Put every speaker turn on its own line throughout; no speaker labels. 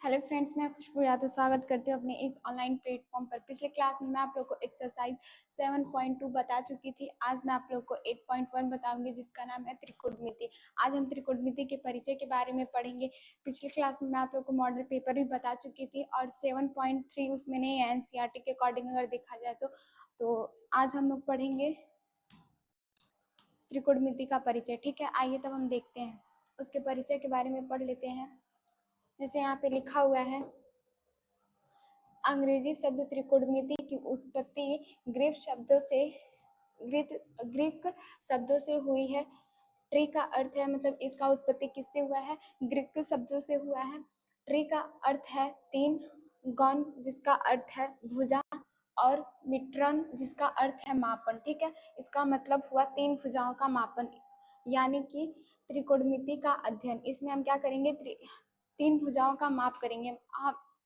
Hello friends, मैं खुशबू यादव स्वागत करती हूँ अपने इस ऑनलाइन प्लेटफॉर्म पर। पिछले क्लास में मैं आप लोग को एक्सरसाइज 7.2 बता चुकी थी। आज मैं आप लोग को 8.1 बताऊंगी, जिसका नाम है त्रिकोणमिति। आज हम त्रिकोणमिति के परिचय के बारे में पढ़ेंगे। पिछले क्लास में मैं आप लोग को मॉडल पेपर भी बता चुकी थी और 7.3 उसमें नहीं है, एनसीईआरटी के अकॉर्डिंग अगर देखा जाए तो आज हम लोग पढ़ेंगे त्रिकोणमिति का परिचय। ठीक है, आइए तब हम देखते हैं, उसके परिचय के बारे में पढ़ लेते हैं। जैसे यहाँ पे लिखा हुआ है, अंग्रेजी शब्द त्रिकोणमिति की उत्पत्ति ग्रीक शब्दों से हुई है। ट्री का अर्थ है, मतलब इसका उत्पत्ति किससे हुआ है? ग्रीक शब्दों से हुआ है। ट्री का अर्थ है तीन, गौन जिसका अर्थ है भुजा, और मीट्रन जिसका अर्थ है मापन। ठीक है, इसका मतलब हुआ तीन भुजाओं का मापन, यानी कि त्रिकोणमिति का अध्ययन। इसमें हम क्या करेंगे? तीन भुजाओं का माप करेंगे।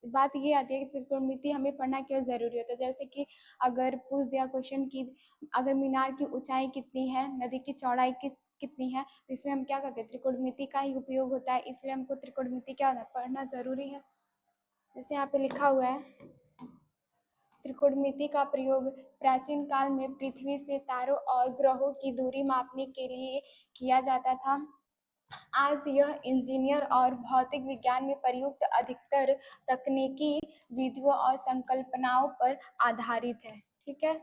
बात ये आती है कि त्रिकोणमिति हमें पढ़ना क्यों जरूरी होता है। जैसे कि अगर पूछ दिया क्वेश्चन की अगर मीनार की ऊंचाई कितनी है, नदी की चौड़ाई कितनी है, तो इसमें हम क्या करते हैं? त्रिकोणमिति का ही उपयोग होता है। इसलिए हमको त्रिकोणमिति क्या होता है? पढ़ना जरूरी है। जैसे यहाँ पे लिखा हुआ है, त्रिकोणमिति का प्रयोग प्राचीन काल में पृथ्वी से तारों और ग्रहों की दूरी मापने के लिए किया जाता था। आज यह इंजीनियर और भौतिक विज्ञान में प्रयुक्त अधिकतर तकनीकी विधियों और संकल्पनाओं पर आधारित है। ठीक है,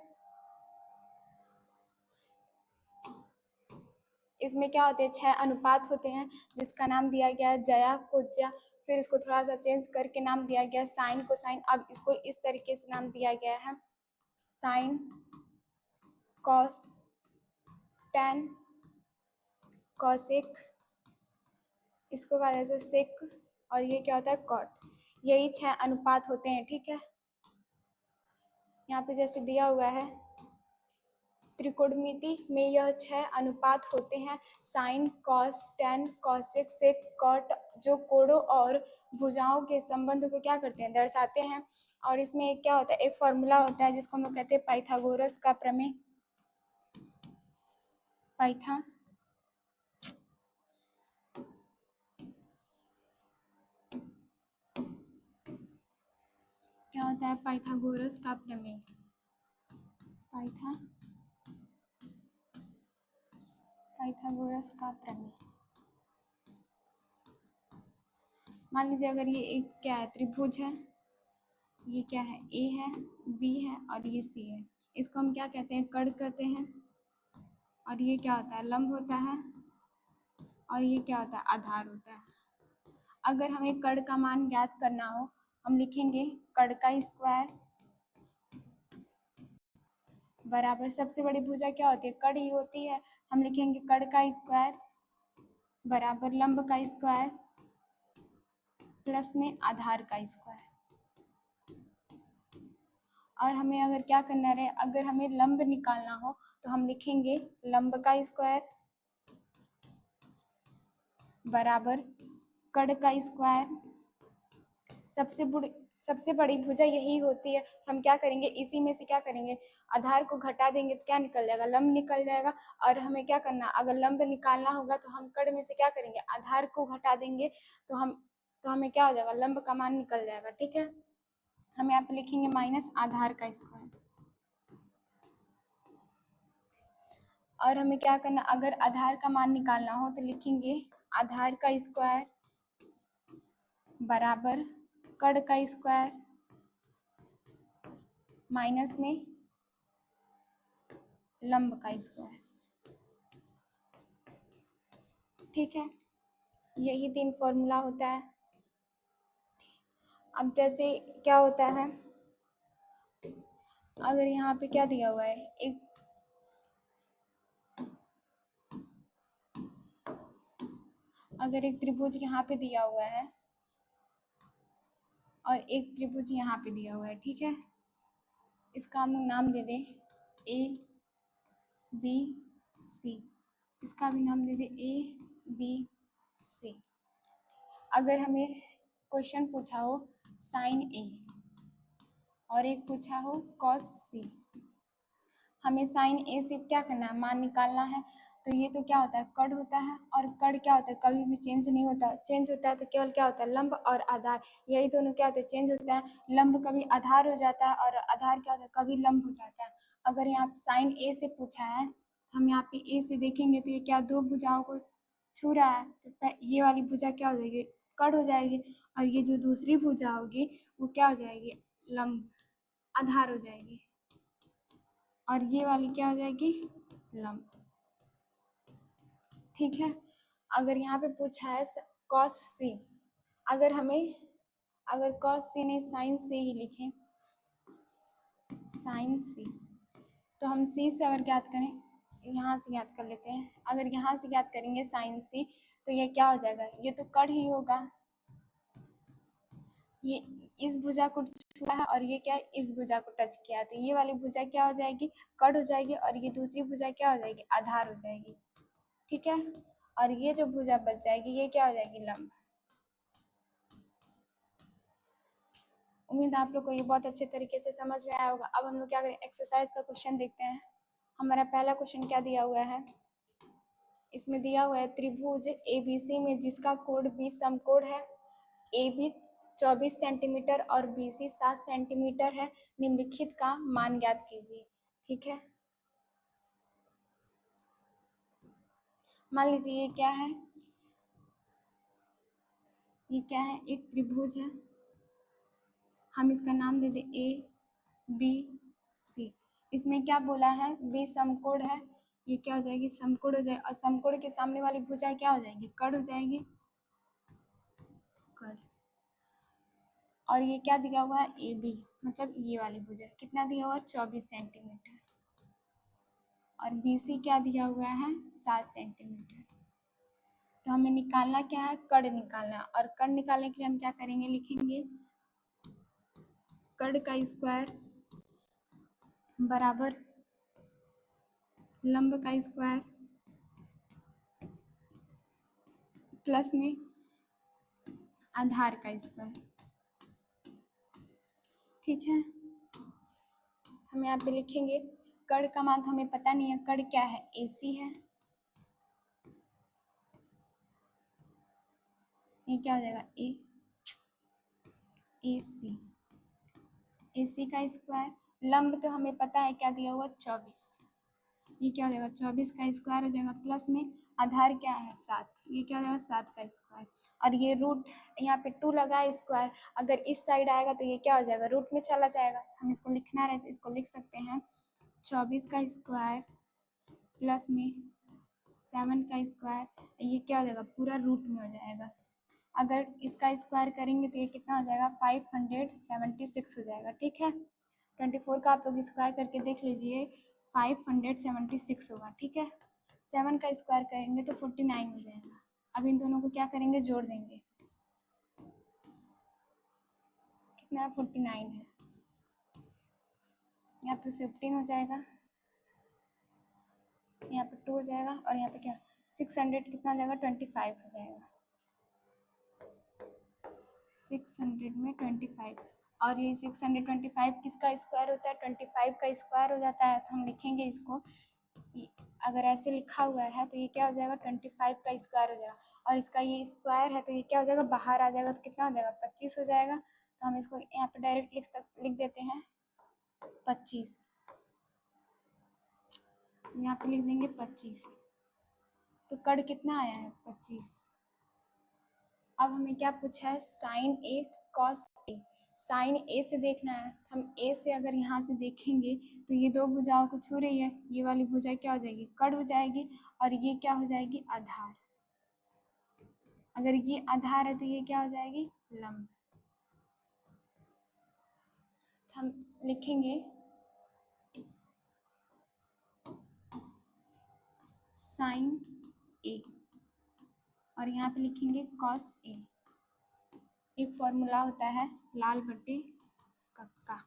इसमें क्या होते हैं? 6 अनुपात होते हैं, जिसका नाम दिया गया है जया कोज्या। फिर इसको थोड़ा सा चेंज करके नाम दिया गया साइन कोसाइन। अब इसको इस तरीके से नाम दिया गया है साइन, कॉस, टैन, कॉसेक, इसको कहा जाता है सेक, और ये क्या होता है? कॉट। यही 6 अनुपात होते हैं। ठीक है, यहाँ पे जैसे दिया हुआ है, त्रिकोणमिति में यह 6 अनुपात होते हैं: साइन, कॉस, टैन, कॉसेक, सेक, कॉट, जो कोणों और भुजाओं के संबंध को क्या करते हैं? दर्शाते हैं। और इसमें एक क्या होता है? एक फॉर्मूला होता है जिसको हम लोग कहते हैं पाइथागोरस का प्रमेय। क्या होता है? पाइथागोरस का प्रमेय। पाइथागोरस का प्रमेय। मान लीजिए अगर ये एक क्या है? त्रिभुज है। ये क्या है? ए है, बी है और ये सी है। इसको हम क्या कहते हैं? कर्ण कहते हैं। और ये क्या होता है? लंब होता है। और ये क्या होता है? आधार होता है। अगर हमें कर्ण का मान ज्ञात करना हो, हम लिखेंगे कर्ण का स्क्वायर बराबर, सबसे बड़ी भुजा क्या होती है? कर्ण ही होती है। हम लिखेंगे कर्ण का स्क्वायर बराबर लंब का स्क्वायर प्लस में आधार का स्क्वायर। और हमें अगर क्या करना रहे, अगर हमें लंब निकालना हो तो हम लिखेंगे लंब का स्क्वायर बराबर कर्ण का स्क्वायर। सबसे बड़ी भुजा यही होती है। तो हम क्या करेंगे? इसी में से क्या करेंगे? आधार को घटा देंगे तो क्या निकल जाएगा? लंब निकल जाएगा। और हमें क्या करना? अगर लंब निकालना होगा तो हम कर्ण में से क्या करेंगे? आधार को घटा देंगे तो हमें क्या हो जाएगा? लंब का मान निकल जाएगा। ठीक है, हम यहाँ पे लिखेंगे माइनस आधार का स्क्वायर। और हमें क्या करना? अगर आधार का मान निकालना हो तो लिखेंगे आधार का स्क्वायर बराबर कर्ण का स्क्वायर माइनस में लंब का स्क्वायर। ठीक है, यही 3 फॉर्मूला होता है। अब जैसे क्या होता है, अगर यहाँ पे क्या दिया हुआ है? अगर एक त्रिभुज यहाँ पे दिया हुआ है और एक त्रिभुज यहाँ पे दिया हुआ है। ठीक है, इसका हम नाम दे दें ए बी सी। इसका भी नाम दे दें ए बी सी। अगर हमें क्वेश्चन पूछा हो साइन ए और एक पूछा हो कॉस सी, हमें साइन ए से क्या करना है? मान निकालना है। तो ये तो क्या होता है, कड़ होता है, और कड़ क्या होता है, कभी भी चेंज नहीं होता, चेंज होता है तो केवल क्या होता है, लंब और आधार, यही दोनों क्या होते हैं, चेंज होता है, लंब कभी आधार हो जाता है और आधार क्या होता है, कभी लंब हो जाता है। अगर यहाँ साइन ए से पूछा है, हम यहाँ पे ए से देखेंगे तो ये क्या दो भुजाओं को छू रहा है, तो ये वाली भुजा क्या हो जाएगी, कड़ हो जाएगी, और ये जो दूसरी भुजा होगी वो क्या हो जाएगी, लंब, आधार हो जाएगी, और ये वाली क्या हो जाएगी, लंब। ठीक है। अगर यहाँ पे पूछा है कॉस सी, अगर कॉस सी नहीं साइन सी ही लिखें, साइन सी, तो हम सी से अगर ज्ञात करें, यहाँ से ज्ञात कर लेते हैं, अगर यहाँ से ज्ञात करेंगे साइन सी तो ये क्या हो जाएगा, ये तो कड़ ही होगा, ये इस भुजा को छुआ है और ये क्या है, इस भुजा को टच किया है, तो ये वाली भुजा क्या हो जाएगी, कड़ हो जाएगी, और ये दूसरी भुजा क्या हो जाएगी, आधार हो जाएगी। ठीक है। और ये जो भुजा बच जाएगी ये क्या हो जाएगी, लंब। उम्मीद है आप लोग को ये बहुत अच्छे तरीके से समझ में आया होगा। अब हम लोग क्या करें, एक्सरसाइज का क्वेश्चन देखते हैं। हमारा पहला क्वेश्चन क्या दिया हुआ है, इसमें दिया हुआ है त्रिभुज एबीसी में जिसका कोण 20 समकोण है, ए बी 24 सेंटीमीटर और बी सी 7 सेंटीमीटर है, निम्नलिखित का मान ज्ञात कीजिए। ठीक है, मान लीजिए ये क्या है, ये क्या है, एक त्रिभुज है, हम इसका नाम दे दें ए बी सी। इसमें क्या बोला है, बी समकोण है, ये क्या हो जाएगी, समकोण हो जाएगी, और समकोण के सामने वाली भुजा क्या हो जाएगी, कड़ हो जाएगी, कड़। और ये क्या दिया हुआ है, ए बी, मतलब ये वाली भुजा कितना दिया हुआ है, 24 सेंटीमीटर, और बी सी क्या दिया हुआ है, 7 सेंटीमीटर। तो हमें निकालना क्या है, कड़ निकालना, और कड़ निकालने के लिए हम क्या करेंगे, लिखेंगे कड़ का स्क्वायर बराबर लंब का स्क्वायर प्लस में आधार का स्क्वायर। ठीक है, हम यहाँ पे लिखेंगे कड़ का मान तो हमें पता नहीं है, कड़ क्या है, AC है, ये क्या हो जाएगा, AC, AC का स्क्वायर, लंब तो हमें पता है क्या दिया हुआ, 24, ये क्या हो जाएगा, 24 का स्क्वायर हो जाएगा, प्लस में आधार क्या है, 7, ये क्या हो जाएगा, 7 का स्क्वायर, और ये रूट यहाँ पे 2 लगा है स्क्वायर, अगर इस साइड आएगा तो ये क्या हो जाएगा, रूट में चला जाएगा, हम इसको लिखना रहे तो इसको लिख सकते हैं 24 का स्क्वायर प्लस में 7 का स्क्वायर, ये क्या हो जाएगा, पूरा रूट में हो जाएगा, अगर इसका स्क्वायर करेंगे तो ये कितना हो जाएगा, 576 हो जाएगा। ठीक है, 24 का आप लोग स्क्वायर करके देख लीजिए, 576 होगा। ठीक है, 7 का स्क्वायर करेंगे तो 49 हो जाएगा। अब इन दोनों को क्या करेंगे, जोड़ देंगे, कितना है, 49 है, यहाँ पे 15 हो जाएगा, यहाँ पे 2 हो जाएगा, और यहाँ पे क्या 600 कितना हो जाएगा, 25 हो जाएगा, 600 में 25, और ये 625 किसका स्क्वायर होता है, 25 का स्क्वायर हो जाता है, तो हम लिखेंगे इसको, अगर ऐसे लिखा हुआ है तो ये क्या हो जाएगा, 25 का स्क्वायर हो जाएगा, और इसका ये स्क्वायर है तो ये क्या हो जाएगा, बाहर आ जाएगा, तो कितना हो जाएगा, 25 हो जाएगा, तो हम इसको यहाँ पे डायरेक्ट लिख देते हैं 25, यहाँ पे लिख देंगे 25, तो कड़ कितना आया है, 25। अब हमें क्या पूछा है, sign A cos A, sign ए से देखना है, हम ए से अगर यहाँ से देखेंगे तो ये दो भुजाओं को छू रही है, ये वाली भुजा क्या हो जाएगी, कड़ हो जाएगी, और ये क्या हो जाएगी, आधार, अगर ये आधार है तो ये क्या हो जाएगी, लंब। तो हम लिखेंगे साइन ए, और यहाँ पे लिखेंगे कॉस ए, एक फॉर्मूला होता है लाल बट्टे कक्का,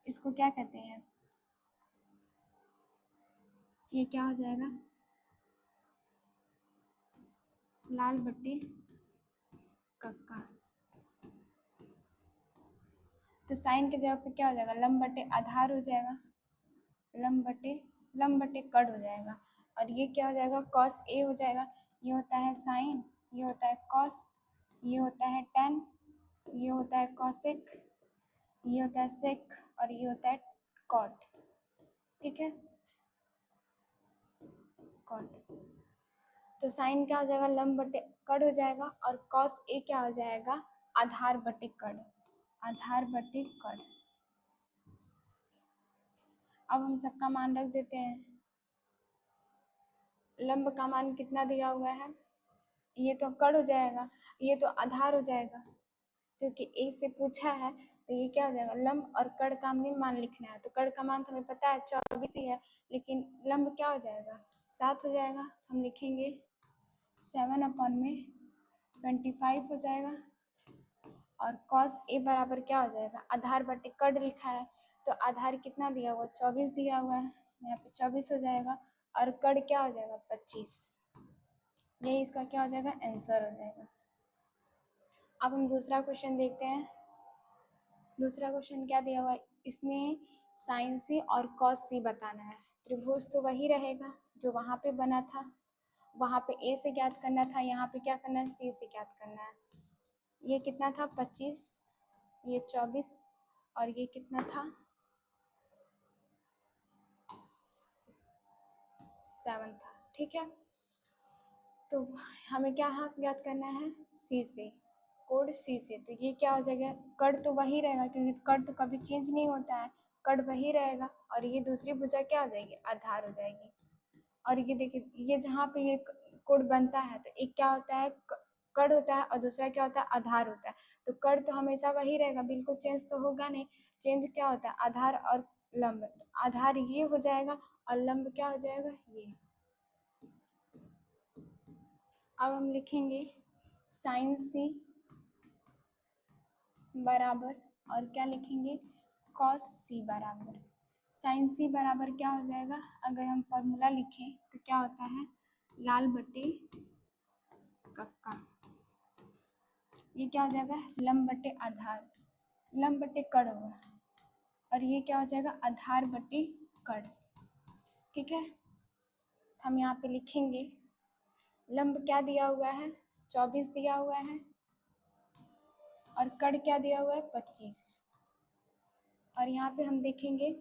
इसको क्या कहते हैं, ये क्या हो जाएगा, लाल बट्टे कक्का, तो साइन के जगह पे क्या हो जाएगा, लंब बटे आधार हो जाएगा, लंब बटे कड़ हो जाएगा। और ये क्या हो जाएगा, कॉस ए हो जाएगा। ये होता है साइन, ये होता है कॉस, ये होता है टेन, ये होता है कॉसेक, ये होता है सेक, और ये होता है कॉट। ठीक है, कॉट। तो साइन क्या हो जाएगा, लंब बटे कड़ हो जाएगा। और कॉस ए क्या हो जाएगा, आधार बटे कड़, आधार बटे कड़। अब हम सबका मान रख देते हैं। लंब का मान कितना दिया हुआ है, ये तो कड़ हो जाएगा, ये तो आधार हो जाएगा, क्योंकि ए से पूछा है। तो ये क्या हो जाएगा, लंब और कड़ का हमें मान लिखना है। तो कड़ का मान तो हमें पता है 24 ही है, लेकिन लंब क्या हो जाएगा, 7 हो जाएगा। हम लिखेंगे 7/25 हो जाएगा। और कॉस ए बराबर क्या हो जाएगा, आधार बटे कड़ लिखा है, तो आधार कितना दिया हुआ, 24 दिया हुआ है, यहाँ पे 24 हो जाएगा। और कड़ क्या हो जाएगा, 25। यही इसका क्या हो जाएगा, आंसर हो जाएगा। अब हम दूसरा क्वेश्चन देखते हैं। दूसरा क्वेश्चन क्या दिया हुआ है, इसमें साइन सी और कॉस सी बताना है। त्रिभुज तो वही रहेगा जो वहाँ पे बना था, वहाँ पे ए से ज्ञात करना था, यहाँ पे क्या करना है, सी से ज्ञात करना है। ये कितना था, 25, ये 24, और ये कितना था, 7 था। ठीक है, तो हमें क्या यहाँ से ज्ञात करना है, सी से, कोड सी से। तो ये क्या हो जाएगा, कड़ तो वही रहेगा, क्योंकि कड़ तो कभी चेंज नहीं होता है, कड़ वही रहेगा। और ये दूसरी भुजा क्या हो जाएगी, आधार हो जाएगी। और ये देखिए, ये जहाँ पे ये कोड बनता है, तो एक क्या होता है, कड़ होता है, और दूसरा क्या होता है, आधार होता है। तो कड़ तो हमेशा वही रहेगा, बिल्कुल चेंज तो होगा नहीं। चेंज क्या होता है, आधार और लंब। आधार ये हो जाएगा और लंब क्या हो जाएगा, ये। अब हम लिखेंगे साइन सी बराबर, और क्या लिखेंगे, कॉस सी बराबर। साइन सी बराबर क्या हो जाएगा, अगर हम फॉर्मूला लिखें तो क्या होता है, लाल बटे कक्का। ये क्या हो जाएगा, लंब बटे आधार, लंब बटे कड़ हुआ, और ये क्या हो जाएगा, आधार बटे कड़। ठीक है, हम यहाँ पे लिखेंगे लंब क्या दिया हुआ है, 24 दिया हुआ है, और कड़ क्या दिया हुआ है, 25। और यहाँ पे हम देखेंगे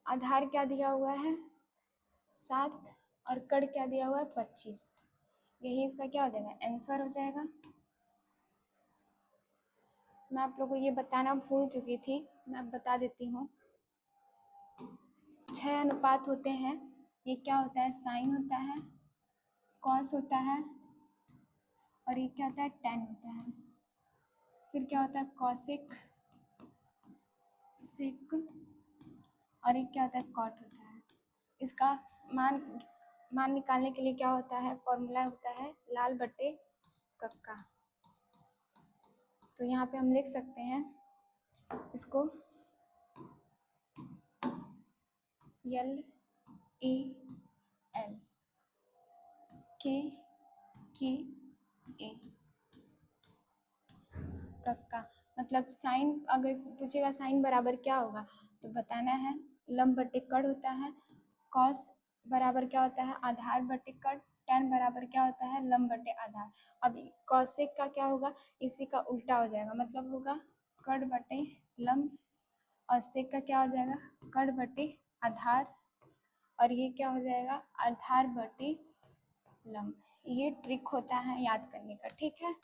आधार क्या दिया हुआ है, 7, और कड़ क्या दिया हुआ है, 25। यही इसका क्या हो जाएगा, आंसर हो जाएगा। मैं आप लोगों को ये बताना भूल चुकी थी, मैं बता देती हूँ। 6 अनुपात होते हैं। ये क्या होता है, साइन होता है, कॉस होता है, और ये क्या होता है, टेन होता है। फिर क्या होता है, कॉसेक, सेक, और ये क्या होता है, कॉट होता है। इसका मान निकालने के लिए क्या होता है, फॉर्मूला होता है लाल बटे कक्का। तो यहाँ पे हम लिख सकते हैं इसको, L E L K K A, कक्का। मतलब साइन अगर पूछेगा साइन बराबर क्या होगा, तो बताना है लंब बटे कड़ होता है, कॉस बराबर क्या होता है, आधार बटे कड़, टेन बराबर क्या होता है, लंब बटे आधार। अब कॉसेक का क्या होगा, इसी का उल्टा हो जाएगा, मतलब होगा कड़ बटे लंब, और सेक का क्या हो जाएगा, कड़ बटे आधार, और ये क्या हो जाएगा, आधार बटे लंब। ये ट्रिक होता है याद करने का। ठीक है,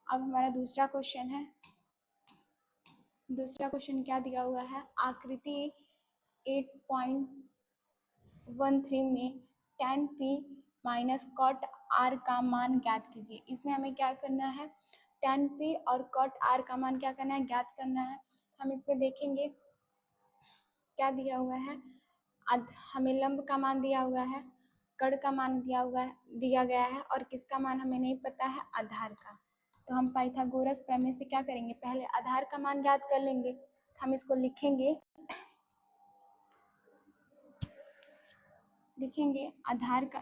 अब हमारा दूसरा क्वेश्चन है। दूसरा क्वेश्चन क्या दिया हुआ है, आकृति 8.13 में tan p minus cot r का मान ज्ञात कीजिए। इसमें हमें क्या करना है, tan p और cot r का मान क्या करना है, ज्ञात करना है। हम इसमें देखेंगे क्या दिया हुआ है, हमें लंब का मान दिया हुआ है, कड़ का मान दिया गया है, और किसका मान हमें नहीं पता है, आधार का। तो हम पाइथागोरस प्रमेय से क्या करेंगे, पहले आधार का मान ज्ञात कर लेंगे। हम इसको लिखेंगे आधार का,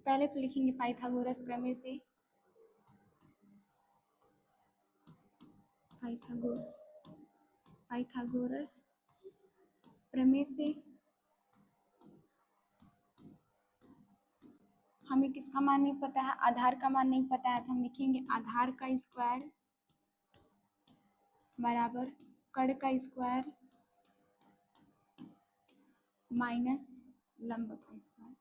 पहले तो लिखेंगे पाइथागोरस प्रमेय से, पाइथागोरस प्रमेय से हमें किसका मान नहीं पता है, आधार का मान नहीं पता है, तो हम लिखेंगे आधार का स्क्वायर बराबर कड़ का स्क्वायर माइनस लंब का स्क्वायर।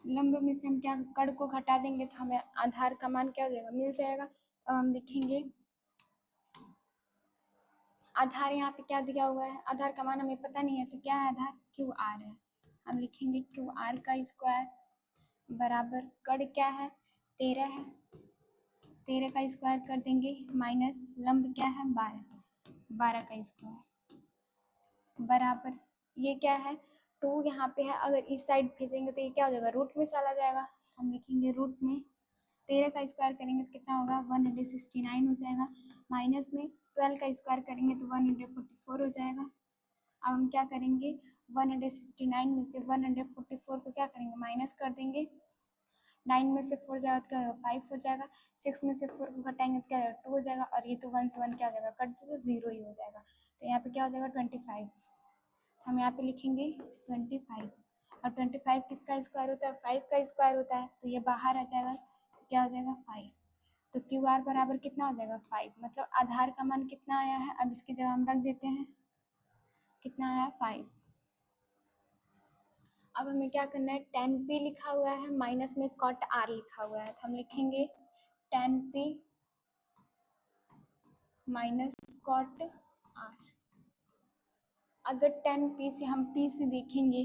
लंब में से हम क्या कड़ को घटा देंगे तो हमें आधार का मान क्या हो जाएगा, मिल जाएगा। अब हम लिखेंगे आधार यहाँ पे क्या दिया हुआ है, आधार का मान हमें पता नहीं है तो क्या है आधार, क्यू आर है। हम लिखेंगे क्यू आर का स्क्वायर बराबर कड़ क्या है 13 है, 13 का स्क्वायर कर देंगे माइनस लंब क्या है 12 का स्क्वायर बराबर ये क्या है 2 यहाँ पे है, अगर इस साइड भेजेंगे तो ये क्या हो जाएगा रूट में चला जाएगा। हम लिखेंगे रूट में 13 का स्क्वायर करेंगे तो कितना होगा 169 हो जाएगा, माइनस में 12 का स्क्वायर करेंगे तो 144 हो जाएगा। अब हम क्या करेंगे 169 में से 144 को क्या करेंगे माइनस कर देंगे, 9 में से 4 जाएगा तो क्या होगा 5 हो जाएगा, 6 में से 4 को घटाएंगे तो क्या हो जाएगा 2 हो जाएगा, और ये तो 1 से 1 क्या हो जाएगा कट तो 0 ही हो जाएगा, तो यहाँ पे क्या हो जाएगा 25। हम यहाँ पे लिखेंगे 25, और 25 किसका स्क्वायर होता है 5 का स्क्वायर होता है, तो ये बाहर आ जाएगा तो क्या हो जाएगा 5। तो क्यू आर बराबर कितना हो जाएगा 5, मतलब आधार का मान कितना आया है, अब इसकी जगह हम रख देते हैं कितना आया 5। अब हमें क्या करना है tan p लिखा हुआ है माइनस में cot r लिखा हुआ है, तो हम लिखेंगे tan p minus cot r। अगर tan p से हम p से देखेंगे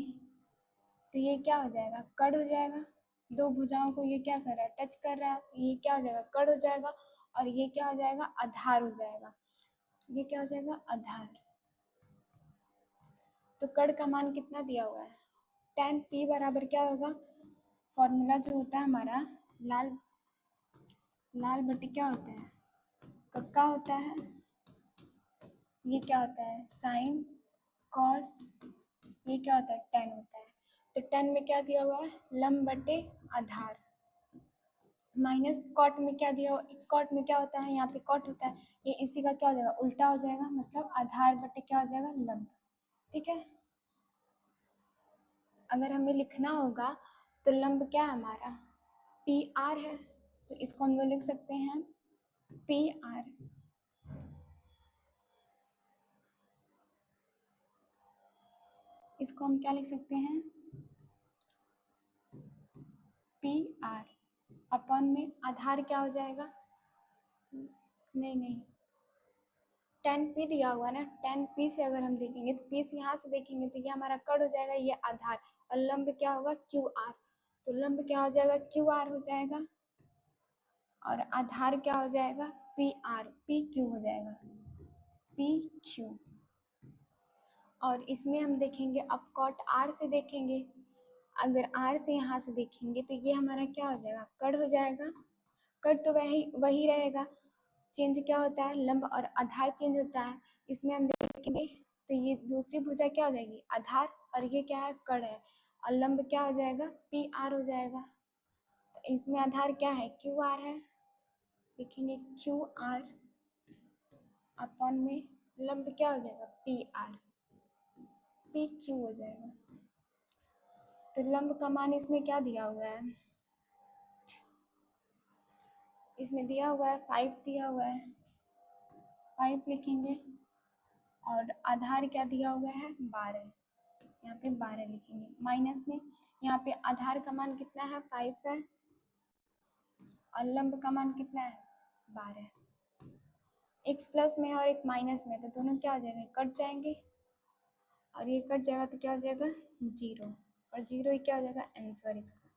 तो ये क्या हो जाएगा कड़ हो जाएगा, दो भुजाओं को ये क्या कर रहा है टच कर रहा है, तो ये क्या हो जाएगा कड़ हो जाएगा, और ये क्या हो जाएगा आधार हो जाएगा, ये क्या हो जाएगा आधार। तो कड़ का मान कितना दिया हुआ है tan p बराबर क्या होगा, फॉर्मूला जो होता है हमारा लाल बटे क्या होता है कक्का होता है, ये क्या होता है साइन कॉस, ये क्या होता है tan होता है। तो tan में क्या दिया हुआ है लंब बटे आधार, माइनस कॉट में क्या दिया, कॉट में क्या होता है यहाँ पे कॉट होता है, ये इसी का क्या हो जाएगा उल्टा हो जाएगा, मतलब आधार बटे क्या हो जाएगा लंब। ठीक है, अगर हमें लिखना होगा तो लंब क्या है हमारा पी आर है, तो इसको हम लोग लिख सकते हैं पी आर। इसको हम क्या लिख सकते हैं पी आर अपन में आधार क्या हो जाएगा, नहीं tan p दिया हुआ ना, tan p से अगर हम देखेंगे तो p से यहाँ से देखेंगे तो ये हमारा कड़ हो जाएगा, ये आधार, और लंब क्या होगा क्यू आर, तो लंब क्या हो जाएगा क्यू आर हो जाएगा, और आधार क्या हो जाएगा पी आर, पी क्यू हो जाएगा पी क्यू। और इसमें हम देखेंगे अब कॉट आर से देखेंगे, अगर आर से यहाँ से देखेंगे तो ये हमारा क्या हो जाएगा कड़ हो जाएगा, कड़ तो वही रहेगा, चेंज क्या होता है लंब और आधार चेंज होता है। इसमें हम देखेंगे तो ये दूसरी भुजा क्या हो जाएगी आधार, और ये क्या है कड़ है, और लंब क्या हो जाएगा पी आर हो जाएगा। तो इसमें आधार क्या है क्यू आर है, देखेंगे क्यू आर अपन में लंब क्या हो जाएगा पी आर, पी क्यू हो जाएगा। तो लंब का मान इसमें क्या दिया हुआ है, इसमें दिया हुआ है 5 दिया हुआ है, 5 लिखेंगे, और आधार क्या दिया हुआ है 12, यहाँ पे 12 लिखेंगे, माइनस में यहाँ पे आधार का मान कितना है 5 है, और लंब का मान कितना है 12, एक प्लस में है और एक माइनस में, तो दोनों क्या हो जाएंगे कट जाएंगे, और ये कट जाएगा तो क्या हो जाएगा 0, और 0 ही क्या हो जाएगा आंसर इसका।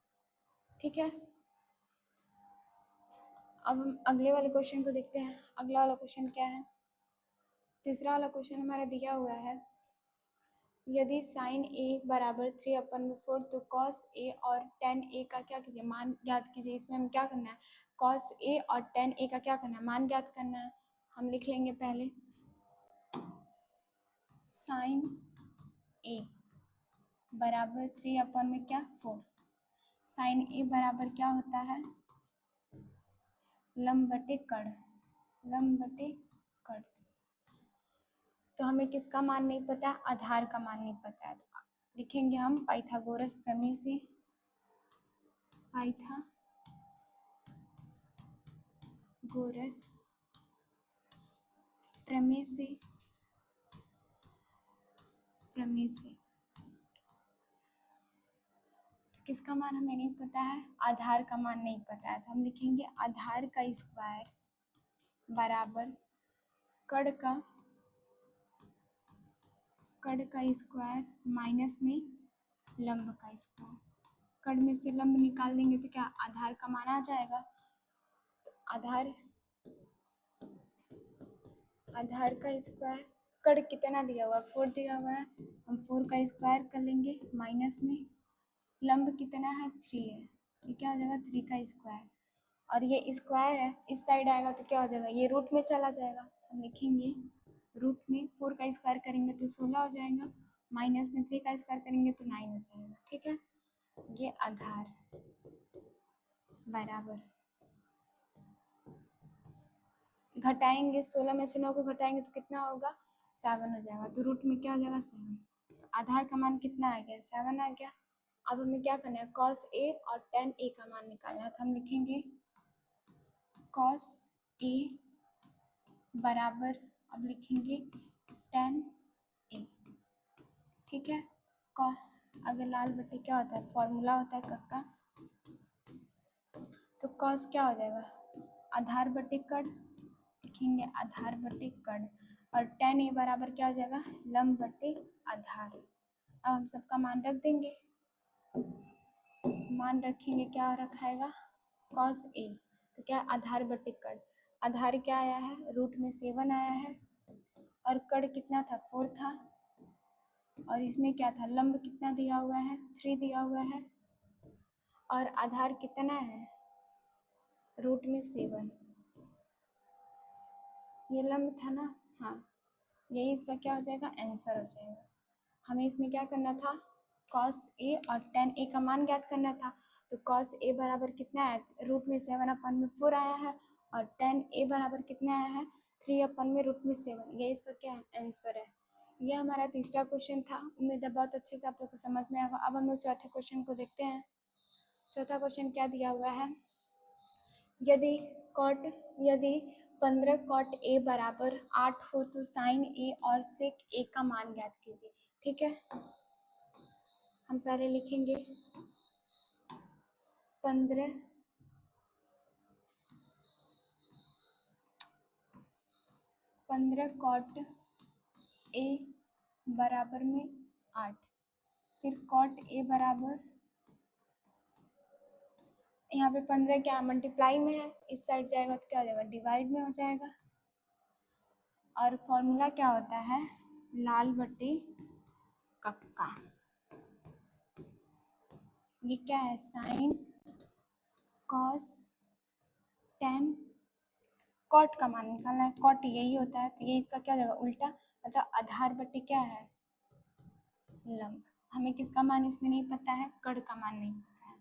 ठीक है, अब हम अगले वाले क्वेश्चन को देखते हैं। अगला वाला क्वेश्चन क्या है, तीसरा वाला क्वेश्चन हमारा दिया हुआ है यदि साइन ए बराबर 3/4 तो कॉस ए और tan ए का क्या कीजिए मान ज्ञात कीजिए। इसमें हम क्या करना है कॉस ए और tan ए का क्या करना है मान ज्ञात करना है। हम लिख लेंगे पहले साइन ए बराबर 3/4, साइन ए बराबर क्या होता है लंब बटे कड़, लंब बटे कड़। तो हमें किसका मान नहीं पता है, आधार का मान नहीं पता है। तो लिखेंगे हम पाइथागोरस प्रमेय से, पाइथागोरस प्रमेय से, किसका मान हमें नहीं पता है, आधार का मान नहीं पता है। तो हम लिखेंगे आधार का स्क्वायर बराबर कड़ का स्क्वायर माइनस में लंब का स्क्वायर। कड़ में से लंब निकाल देंगे तो क्या आधार का मान आ जाएगा। तो आधार का स्क्वायर, कड़ कितना दिया हुआ है, 4 दिया हुआ है, हम 4 का स्क्वायर कर लेंगे माइनस में लंब कितना है 3 है, ये क्या हो जाएगा 3 का स्क्वायर। और ये स्क्वायर है, इस साइड आएगा तो क्या हो जाएगा, ये रूट में चला जाएगा। तो हम लिखेंगे रूट में 4 का स्क्वायर करेंगे तो 16 हो जाएगा, माइनस में 3 का स्क्वायर करेंगे तो 9 हो जाएगा। ठीक है, ये आधार बराबर, घटाएंगे 16 में से 9 को घटाएंगे तो कितना होगा 7 हो जाएगा। तो रूट में क्या हो जाएगा 7। तो आधार का मान कितना आ गया 7 आ गया। अब हमें क्या करना है, cos A और tan A का मान निकालना है। तो हम लिखेंगे cos A बराबर, अब लिखेंगे tan A। ठीक है, अगर लाल बटे क्या होता है, फॉर्मूला होता है का, तो cos क्या हो जाएगा आधार बटे कड़, लिखेंगे आधार बटे कड़, और tan A बराबर क्या हो जाएगा लंब बटे आधार। अब हम सबका मान रख देंगे, मान रखेंगे, क्या रखाएगा cos A, तो क्या आधार बटे कड़, आधार क्या आया है रूट में 7 आया है, और कड़ कितना था 4 था, और इसमें क्या था लंब कितना दिया हुआ है 3 दिया हुआ है, और आधार कितना है रूट में 7, ये लंब था ना, हाँ यही इसका क्या हो जाएगा आंसर हो जाएगा। हमें इसमें क्या करना था cos A और tan A का मान ज्ञात करना था। तो cos A बराबर कितना है रूट में 7/4 आया है, और tan A बराबर कितना आया है 3/√7, ये इसका क्या है आंसर है। यह हमारा तीसरा क्वेश्चन था। उम्मीद है बहुत अच्छे से आप लोग को समझ में आएगा। अब हम लोग चौथे क्वेश्चन को देखते हैं। चौथा क्वेश्चन क्या दिया हुआ है, यदि 15 cot A बराबर 8 हो तो sin A और sec A का मान ज्ञात कीजिए। ठीक है, हम पहले लिखेंगे 15 cot A बराबर में 8, फिर cot A बराबर, यहाँ पे 15 क्या मल्टीप्लाई में है, इस साइड जाएगा तो क्या हो जाएगा डिवाइड में हो जाएगा, और फॉर्मूला क्या होता है लाल बटे कक्का। ये क्या है साइन कॉस टेन, कॉट का मान निकालना है, कॉट यही होता है, तो ये इसका क्या हो जाएगा उल्टा, मतलब आधार बटे क्या है लंब। हमें किसका मान इसमें नहीं पता है, कड़ का मान नहीं पता है,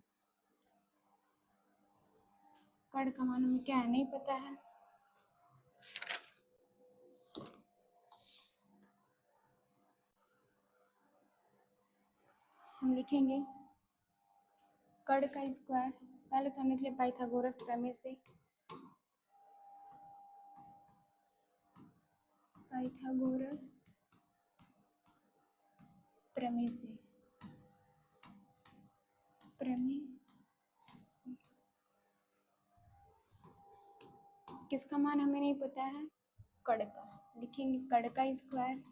कड़ का मान हमें क्या है नहीं पता है। हम लिखेंगे कड़ का स्क्वायर, पहले तो हम लिख लिया पाइथागोरस प्रमेय से, पाइथागोरस प्रमेय से, किसका मान हमें नहीं पता है कड़ का, लिखेंगे कड़ का स्क्वायर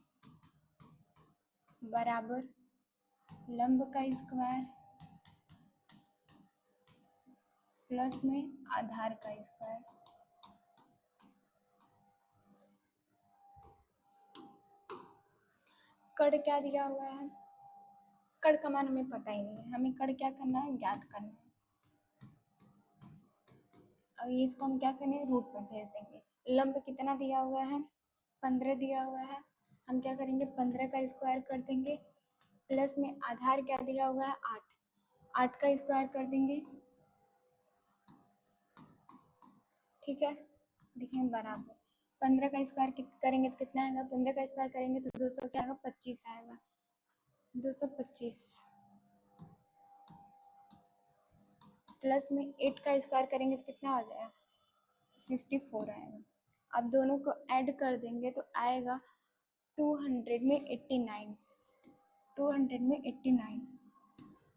बराबर लंब का स्क्वायर प्लस में आधार का स्क्वायर। कड़ क्या दिया हुआ है, कड़ का मान हमें पता ही नहीं है, हमें कड़ क्या करना है ज्ञात करना है, और इसको हम क्या करेंगे रूट में भेज देंगे। लंब कितना दिया हुआ है 15 दिया हुआ है, हम क्या करेंगे 15 का स्क्वायर कर देंगे, प्लस में आधार क्या दिया हुआ है 8, 8 का स्क्वायर कर देंगे। ठीक है, देखिए बराबर, 15 का स्क्वायर करेंगे तो कितना आएगा? 15 का स्क्वायर करेंगे तो 200 क्या आएगा? 25 आएगा, 225 प्लस में 8 का स्क्वायर करेंगे तो कितना हो जाएगा? 64 आएगा। अब दोनों को ऐड कर देंगे तो आएगा 200 में 89, 200 में 89।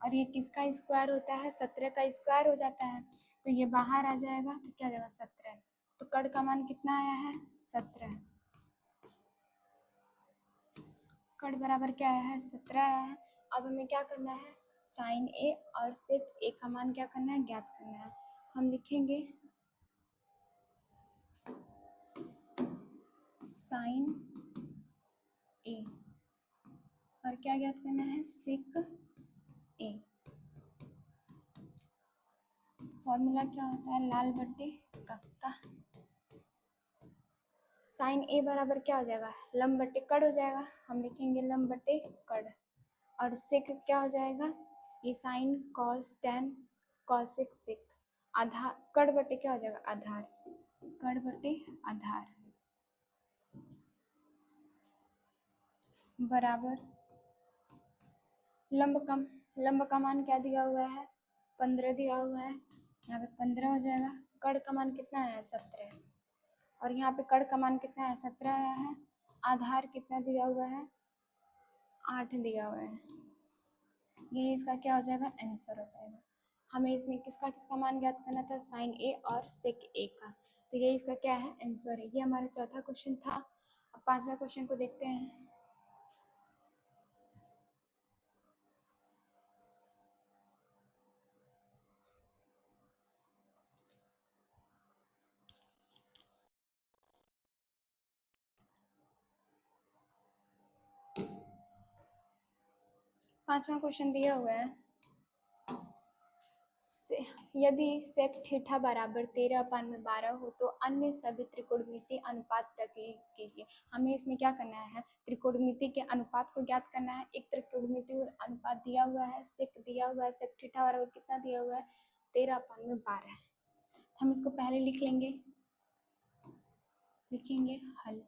और ये किसका स्क्वायर होता है? 17 का स्क्वायर हो जाता है, तो ये बाहर आ जाएगा तो क्या हो जाएगा? 17। तो कड़ का मान कितना आया है? 17। कड़ बराबर क्या आया है? 17 आया है। अब हमें क्या करना है? साइन ए और सेक ए का मान क्या करना है? ज्ञात करना है। हम लिखेंगे साइन ए और क्या ज्ञात करना है? सेक ए। फॉर्मूला क्या होता है? लाल बट्टे कक्का। साइन ए बराबर क्या हो जाएगा? लंब बट्टे कड़ हो जाएगा। हम लिखेंगे लंब बट्टे कड़। और सेक क्या हो जाएगा? ये sine cos tan cosec sec. आधार कड़ बटे क्या हो जाएगा? आधार। कड़ बटे आधार बराबर लंब का मान क्या दिया हुआ है? 15 दिया हुआ है। यहाँ पे 15 हो जाएगा। कड़ का मान कितना है? 17। और यहाँ पे कड़ का मान कितना है? 17 आया है। आधार कितना दिया हुआ है? 8 दिया हुआ है। ये इसका क्या हो जाएगा? आंसर हो जाएगा। हमें इसमें किसका किसका मान ज्ञात करना था? साइन ए और सेक ए का। तो ये इसका क्या है? आंसर है। ये हमारा चौथा क्वेश्चन था। अब पांचवा क्वेश्चन को देखते हैं। पांचवा क्वेश्चन दिया हुआ है, यदि सेक थीटा बराबर 13/12 हो तो अन्य सभी त्रिकोणमितीय अनुपात प्रकट कीजिए। हमें इसमें क्या करना है? त्रिकोणमिति के अनुपात को ज्ञात करना है। एक त्रिकोणमितीय अनुपात दिया हुआ है, सेक दिया हुआ है, सेक थीटा बराबर कितना दिया हुआ है? 13/12। हम इसको पहले लिख लेंगे, लिखेंगे हल।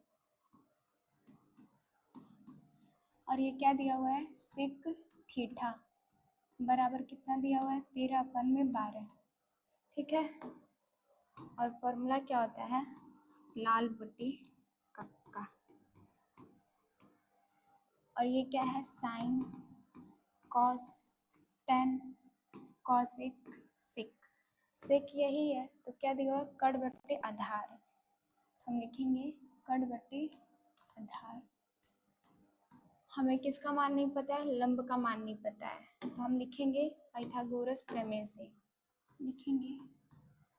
और ये क्या दिया हुआ है? सेक थीटा बराबर कितना दिया हुआ है? 13/12। ठीक है। और फॉर्मूला क्या होता है? लाल बट्टी कक्का। और ये क्या है? Sine cos tan cosec sec. Sec यही है तो क्या दिया हुआ? कड़ बट्टे आधार। हम लिखेंगे कड़ बट्टे आधार। हमें किसका मान नहीं पता है? लंब का मान नहीं पता है, तो हम लिखेंगे पाइथागोरस प्रमेय से। लिखेंगे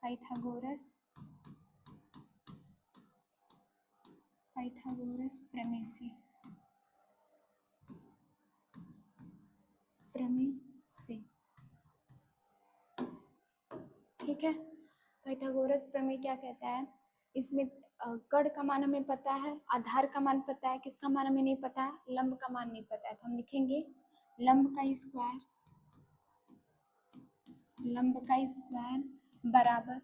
पाइथागोरस प्रमेय से। ठीक है। पाइथागोरस प्रमेय क्या कहता है? इसमें कड़ का मान हमें पता है, आधार का मान पता है, किसका मान हमें नहीं पता है? लंब का मान नहीं पता है। तो हम लिखेंगे लंब का स्क्वायर बराबर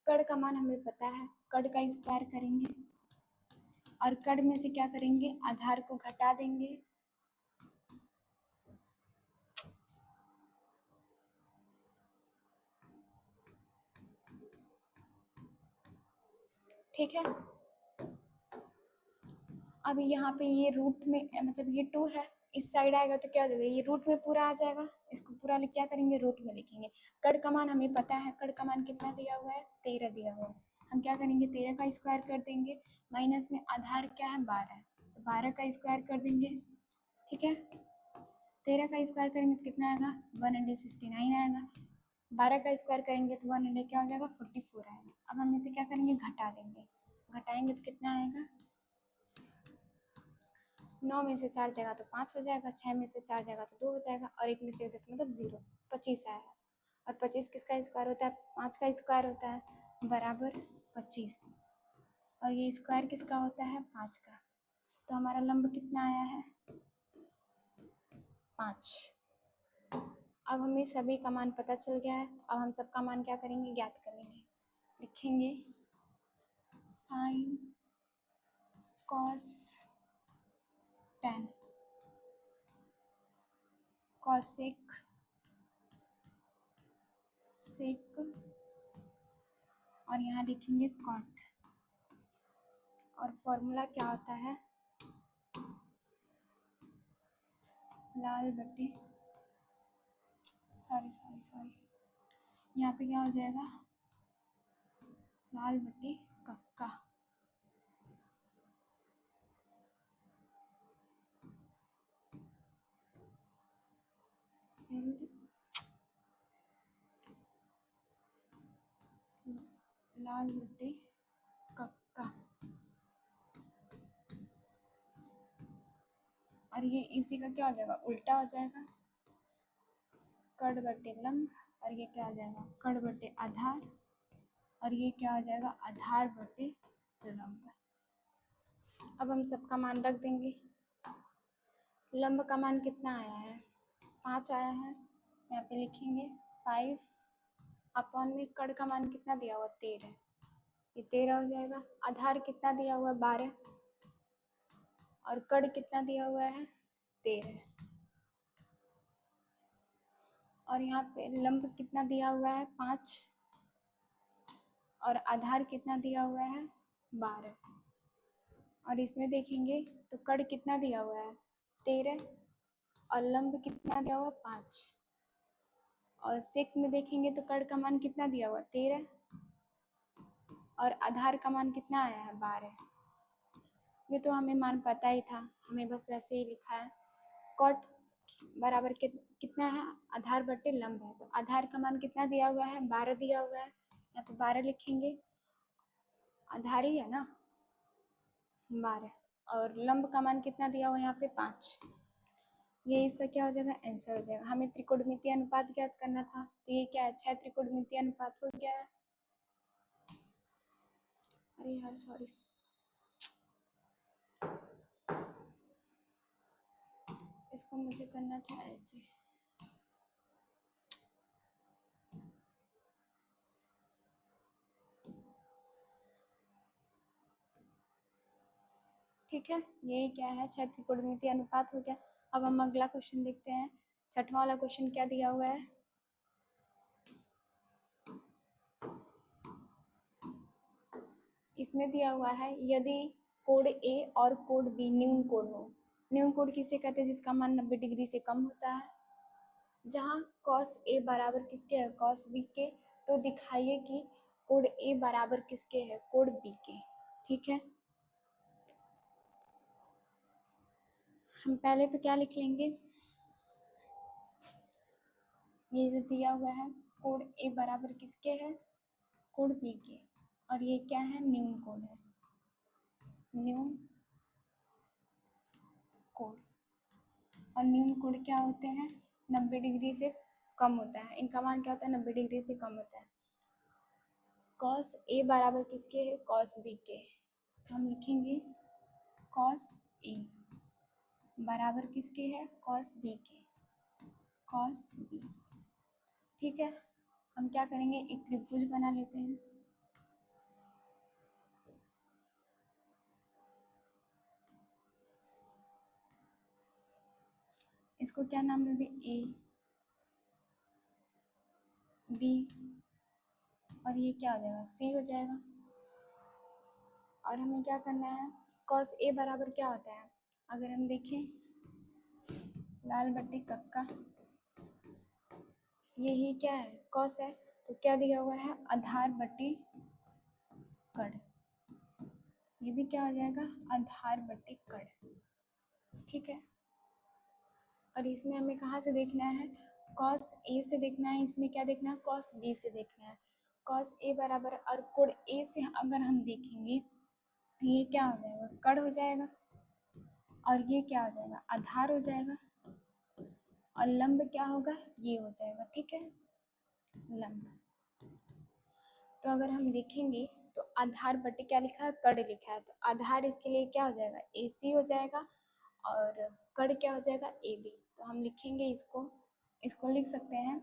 कड़ का मान हमें पता है, कड़ का स्क्वायर करेंगे और कड़ में से क्या करेंगे? आधार को घटा देंगे। ठीक है। अब यहाँ पे ये रूट में मतलब ये 2 है, इस साइड आएगा तो क्या हो जाएगा? ये रूट में पूरा आ जाएगा। इसको पूरा क्या करेंगे? रूट में लिखेंगे। कड़ का मान हमें पता है, कड़ का मान कितना दिया हुआ है? 13 दिया हुआ है। हम क्या करेंगे? 13 का स्क्वायर कर देंगे, माइनस में आधार क्या है? 12, तो 12 का स्क्वायर कर देंगे। ठीक है। 13 का स्क्वायर करेंगे तो कितना आएगा? 169 आएगा। 12 का स्क्वायर करेंगे तो 100 क्या हो जाएगा? 44 आएगा। अब हम इसे क्या करेंगे? घटा देंगे। घटाएंगे तो कितना आएगा? 9 में से 4 जाएगा तो 5 हो जाएगा, 6 में से 4 जाएगा तो 2 हो जाएगा, और 1 में से मतलब 0। 25 आया। और 25 किसका स्क्वायर होता है? 5 का स्क्वायर होता है, बराबर 25। और ये स्क्वायर किसका होता है? 5 का। तो हमारा लंब कितना आया है? 5। अब हमें सभी का मान पता चल गया है। अब हम सबका मान क्या करेंगे? ज्ञात करेंगे। लिखेंगे साइन cos 10, cosec sec, और यहाँ लिखेंगे cot, और फॉर्मूला क्या होता है, लाल बटे सॉरी यहाँ पे क्या हो जाएगा, लाल बटे कक्का, लाल बटे कक्का, और ये इसी का क्या हो जाएगा, उल्टा हो जाएगा, कड़ बटे लंब, और ये क्या हो जाएगा, कड़ बटे आधार, और ये क्या हो जाएगा, आधार बटे लंब। अब हम सबका मान रख देंगे। लंब का मान कितना आया है, 5 आया है, यहाँ पे लिखेंगे 5 अपॉन में कड़ का मान कितना दिया हुआ, 13, ये 13 हो जाएगा। आधार कितना दिया हुआ है, 12, और कड़ कितना दिया हुआ है, 13, और यहाँ पे लंब कितना दिया हुआ है, 5, और आधार कितना दिया हुआ है, 12, और इसमें देखेंगे तो कड़ कितना दिया हुआ है, 13, और लंब कितना दिया हुआ, 5, और सेक में देखेंगे तो कड़ का मान कितना दिया हुआ, 13, और आधार का मान कितना आया है, 12। ये तो हमें मान पता ही था, हमें बस वैसे ही लिखा है। कॉट बराबर कितना है, आधार बटे लंब है, तो आधार का मान कितना दिया हुआ है, 12 दिया हुआ है, यहाँ पे 12 लिखेंगे, आधार ही है ना 12, और लंब का मान कितना दिया हुआ है यहाँ पे 5, ये इसका क्या हो जाएगा, आंसर हो जाएगा। हमें त्रिकोणमितीय अनुपात ज्ञात करना था, तो ये क्या है, 6 त्रिकोणमितीय अनुपात हो गया है। अरे यार सॉरी, इसको मुझे करना था ऐसे, ठीक है। यही क्या है, 6 त्रिकोणमितीय अनुपात हो गया। अब हम अगला क्वेश्चन देखते हैं। छठवां वाला क्वेश्चन क्या दिया हुआ है, इसमें दिया हुआ है यदि कोड ए और कोड बी न्यून कोड हो। न्यून कोड किसे कहते हैं, जिसका मान 90 डिग्री से कम होता है। जहाँ कॉस ए बराबर किसके है, कॉस बी के, तो दिखाइए कि कोड ए बराबर किसके है, कोड बी के। ठीक है, हम पहले तो क्या लिख लेंगे, ये जो दिया हुआ है कोड ए बराबर किसके है, कोड बी के, और ये क्या है, न्यून कोड है, न्यून कोड। और न्यून कोड क्या होते हैं, 90 डिग्री से कम होता है, इनका मान क्या होता है, 90 डिग्री से कम होता है। कॉस ए बराबर किसके है, कॉस बी के, तो हम लिखेंगे कॉस ए बराबर किसके है, कॉस बी के, कॉस बी। ठीक है, हम क्या करेंगे, एक त्रिभुज बना लेते हैं। इसको क्या नाम दे दें, ए बी, और ये क्या हो जाएगा, सी हो जाएगा। और हमें क्या करना है, कॉस ए बराबर क्या होता है, अगर हम देखें लाल बट्टे कक्का, यही क्या है, कॉस है, तो क्या दिया हुआ है, आधार बटे कड़, ये भी क्या हो जाएगा, आधार बटे कड़। ठीक है, और इसमें हमें कहाँ से देखना है, कॉस ए से देखना है, इसमें क्या देखना है, कॉस बी से देखना है। कॉस ए बराबर, और कोड ए से अगर हम देखेंगे, ये क्या हो जाएगा, कड़ हो जाएगा, और ये क्या हो जाएगा, आधार हो जाएगा, और लंब क्या होगा, ये हो जाएगा। ठीक है, लंब। तो अगर हम देखेंगे तो आधार बटे क्या लिखा है, कड़ लिखा है, तो आधार इसके लिए क्या हो जाएगा, ए सी हो जाएगा, और कड़ क्या हो जाएगा, ए बी। तो हम लिखेंगे इसको, इसको लिख सकते हैं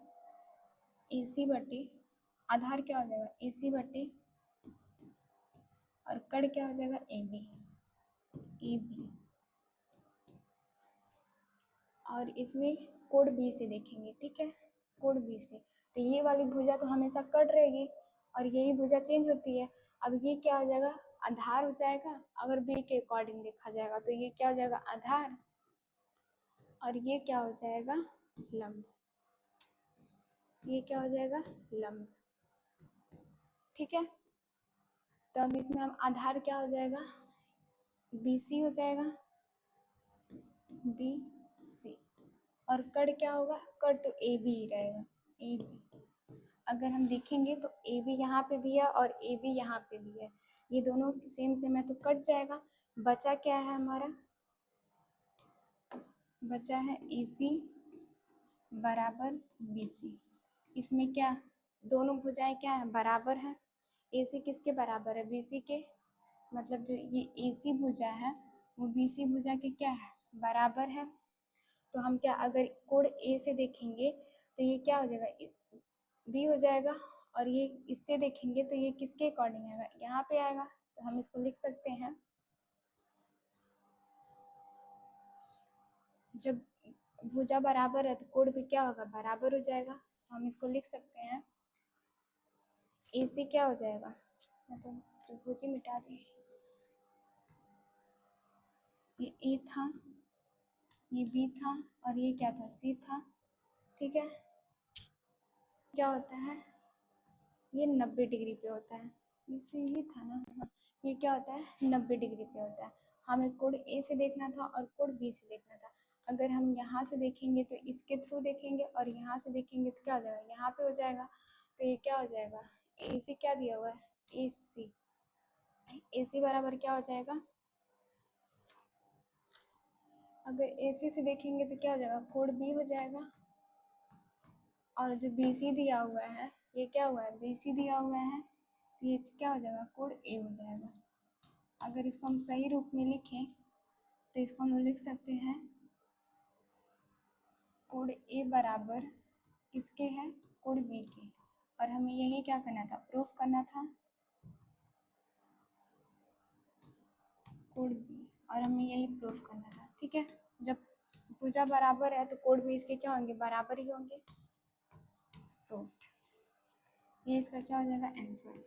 ए सी बटे, आधार क्या हो जाएगा, ए सी बटे, और कड़ क्या हो जाएगा, ए बी। ए बी, और इसमें कोण बी से देखेंगे, ठीक है, कोण बी से, तो ये वाली भुजा तो हमेशा कट रहेगी और यही भुजा चेंज होती है। अब ये क्या हो जाएगा, आधार हो जाएगा। अगर बी के अकॉर्डिंग देखा जाएगा तो ये क्या हो जाएगा, आधार, और ये क्या हो जाएगा, लंब, ये क्या हो जाएगा, लंब, ठीक है। तो अब इसमें हम आधार क्या हो जाएगा, बी सी हो जाएगा, बी सी, और कड़ क्या होगा, कड़ तो ए बी ही रहेगा, ए बी। अगर हम देखेंगे तो ए बी यहाँ पे भी है और ए बी यहाँ पे भी है, ये दोनों सेम सेम है तो कट जाएगा। बचा क्या है हमारा, बचा है ए सी बराबर बी सी। इसमें क्या, दोनों भुजाएं क्या है, बराबर है। ए सी किसके बराबर है, बी सी के, मतलब जो ये ए सी भुजा है वो बी सी भुजा के क्या है, बराबर है। तो हम क्या, अगर कोण ए से देखेंगे तो ये क्या हो जाएगा, बी हो जाएगा, और ये इससे देखेंगे तो ये किसके अकॉर्डिंग आएगा, यहाँ पे आएगा। तो हम इसको लिख सकते हैं, जब भुजा बराबर है तो कोण भी क्या होगा, बराबर हो जाएगा। तो हम इसको लिख सकते हैं, ए से क्या हो जाएगा, मैं तो त्रिभुज ही मिटा दी, ये ए था, ये बी था, और ये क्या था, सी था, ठीक है। क्या होता है, ये 90 डिग्री पे होता है, इसे ही था ना, हाँ। ये क्या होता है, 90 डिग्री पे होता है। हमें कोण ए से देखना था और कोण बी से देखना था। अगर हम यहाँ से देखेंगे तो इसके थ्रू देखेंगे, और यहाँ से देखेंगे तो क्या हो जाएगा, यहाँ पे हो जाएगा। तो ये क्या हो जाएगा, ए सी क्या दिया हुआ है, ए सी, ए सी बराबर क्या हो जाएगा, अगर ए सी से देखेंगे तो क्या हो जाएगा, कोण बी हो जाएगा, और जो बी सी दिया हुआ है, ये क्या हुआ है, बी सी दिया हुआ है, ये क्या हो जाएगा, कोण ए हो जाएगा। अगर इसको हम सही रूप में लिखें तो इसको हम लिख सकते हैं, कोण ए बराबर किसके है, कोण बी के, और हमें यही क्या करना था, प्रूफ करना था, कोण बी, और हमें यही प्रूफ करना था, ठीक है। जब भुजा बराबर है तो कोण भी इसके क्या होंगे, बराबर ही होंगे, प्रूफ। ये इसका क्या हो जाएगा, आंसर।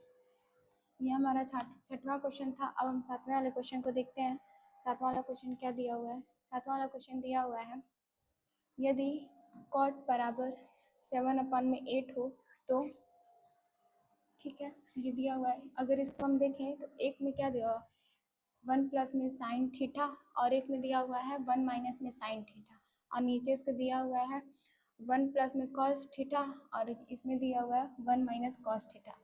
ये हमारा छठवां क्वेश्चन था। अब हम सातवें वाले क्वेश्चन को देखते हैं। सातवां वाला क्वेश्चन क्या दिया हुआ है, सातवां वाला क्वेश्चन दिया हुआ है, यदि कॉट बराबर 7/8 हो तो, ठीक है, ये दिया हुआ है। अगर इसको हम देखें तो एक में क्या दिया हुआ, 1 प्लस में साइन थीटा, और एक में दिया हुआ है 1 माइनस में साइन थीटा, और नीचे इसको दिया हुआ है 1 प्लस में कॉस थीटा, और इसमें दिया हुआ है 1 माइनस कॉस थीटा।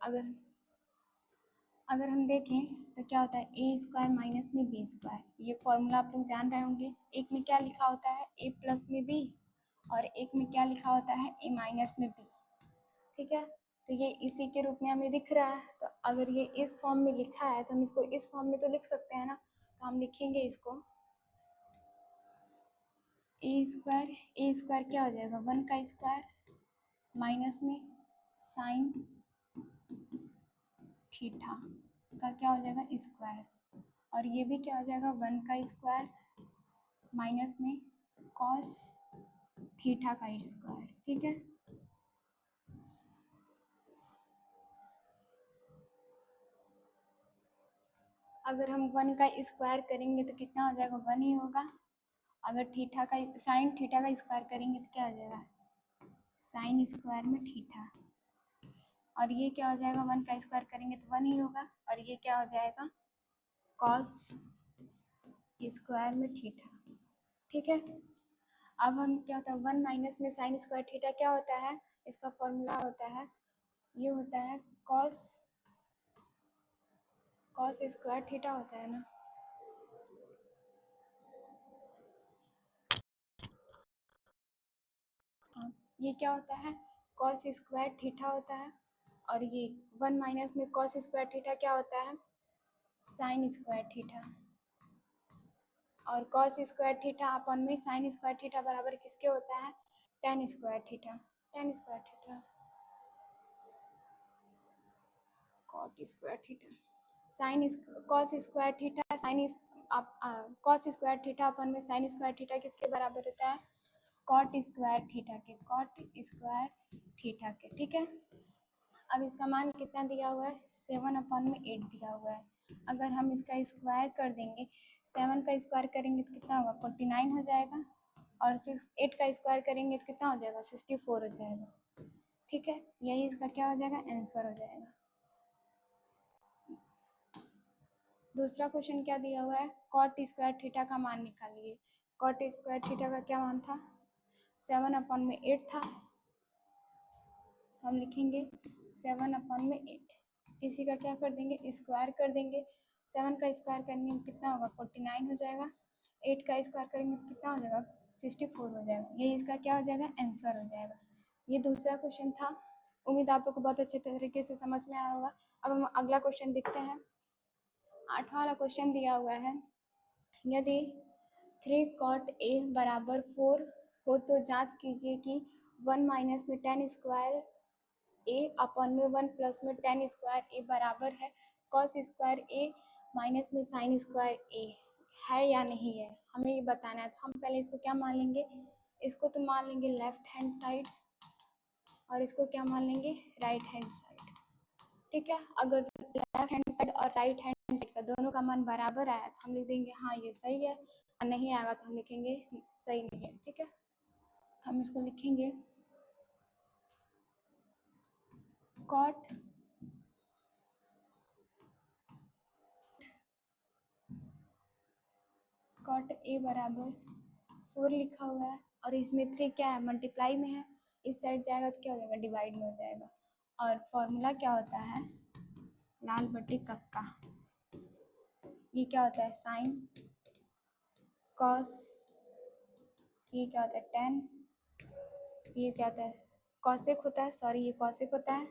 अगर हम देखें तो क्या होता है, ए स्क्वायर माइनस में बी स्क्वायर, ये फॉर्मूला आप लोग जान रहे होंगे। एक में क्या लिखा होता है, ए प्लस में बी, और एक में क्या लिखा होता है, ए माइनस में बी, ठीक है। तो ये इसी के रूप में हमें दिख रहा है, तो अगर ये इस फॉर्म में लिखा है तो हम इसको इस फॉर्म में तो लिख सकते हैं ना। तो हम लिखेंगे इसको, ए स्क्वायर क्या हो जाएगा, 1 का स्क्वायर माइनस में साइन थीटा का क्या हो जाएगा, स्क्वायर, और ये भी क्या हो जाएगा, 1 का स्क्वायर माइनस में कॉस थीटा का स्क्वायर, ठीक है। अगर हम 1 का स्क्वायर करेंगे तो कितना हो जाएगा, 1 ही होगा। अगर थीटा का साइन थीटा का स्क्वायर करेंगे तो क्या हो जाएगा, साइन स्क्वायर में थीटा, और ये क्या हो जाएगा, 1 का स्क्वायर करेंगे तो 1 ही होगा, और ये क्या हो जाएगा, कॉस स्क्वायर में थीटा, ठीक है। अब हम क्या होता है, 1 माइनस में साइन स्क्वायर थीटा क्या होता है, इसका फॉर्मूला होता है, ये होता है कॉस स्क्वायर थीटा होता है ना। हाँ, ये क्या होता है, कॉस स्क्वायर थीटा होता है, और ये 1 माइनस में कॉस स्क्वायर थीटा क्या होता है, साइन स्क्वायर थीटा, और कॉस स्क्वायर थीटा अपन में साइन स्क्वायर थीटा बराबर किसके होता है, tan square theta, tan square theta, cot square theta, sine cos square theta sine cos square theta अपन में साइन स्क्वायर थीटा किसके बराबर होता है? कॉट स्क्वायर थीटा के, कॉट स्क्वायर थीटा के, ठीक है। अब इसका मान कितना दिया हुआ है? 7/8 दिया हुआ है। अगर हम इसका स्क्वायर कर देंगे, 7 का स्क्वायर करेंगे तो कितना होगा? 49 हो जाएगा, और 8 का स्क्वायर करेंगे तो कितना हो जाएगा? 64 हो जाएगा, ठीक है। यही इसका क्या हो जाएगा? आंसर हो जाएगा। दूसरा क्वेश्चन क्या दिया हुआ है? कॉट स्क्वायर थीटा का मान निकालिए। कॉट स्क्वायर थीटा का क्या मान था? 7/8 था, हम लिखेंगे 7/8। इसी का क्या कर देंगे? स्क्वायर कर देंगे। 7 का स्क्वायर करने में कितना होगा? 49 हो जाएगा। 8 का स्क्वायर करेंगे तो कितना हो जाएगा? 64 हो जाएगा। यही इसका क्या हो जाएगा? आंसर हो जाएगा। ये दूसरा क्वेश्चन था। उम्मीद आप लोग को बहुत अच्छे तरीके से समझ में आया होगा। अब हम अगला क्वेश्चन देखते हैं। 8वां वाला क्वेश्चन दिया हुआ है, यदि 3 cot a बराबर 4 हो तो जांच कीजिए कि 1 माइनस में tan स्क्वायर a अपन में 1 प्लस में tan स्क्वायर a बराबर है cos स्क्वायर a माइनस में sin स्क्वायर a है या नहीं है, हमें ये बताना है। तो हम पहले इसको क्या मान लेंगे? इसको तो मान लेंगे लेफ्ट हैंड साइड, और इसको क्या मान लेंगे? राइट हैंड साइड, ठीक है। अगर लेफ्ट हैंड साइड और राइट हैंड साइड का दोनों का मान बराबर आया तो हम लिख देंगे हाँ ये सही है, और नहीं आएगा तो हम लिखेंगे सही नहीं है, ठीक है। हम इसको लिखेंगे कॉट ए बराबर 4 लिखा हुआ है, और इसमें 3 क्या है? मल्टीप्लाई में है। इस साइड जाएगा तो क्या हो जाएगा? डिवाइड में हो जाएगा। और फॉर्मूला क्या होता है? लाल बट्टी कक्का। ये क्या होता है? साइन, कॉस, ये क्या होता है? टेन, ये क्या होता है? कॉसेक होता है, सॉरी ये कॉसेक होता है,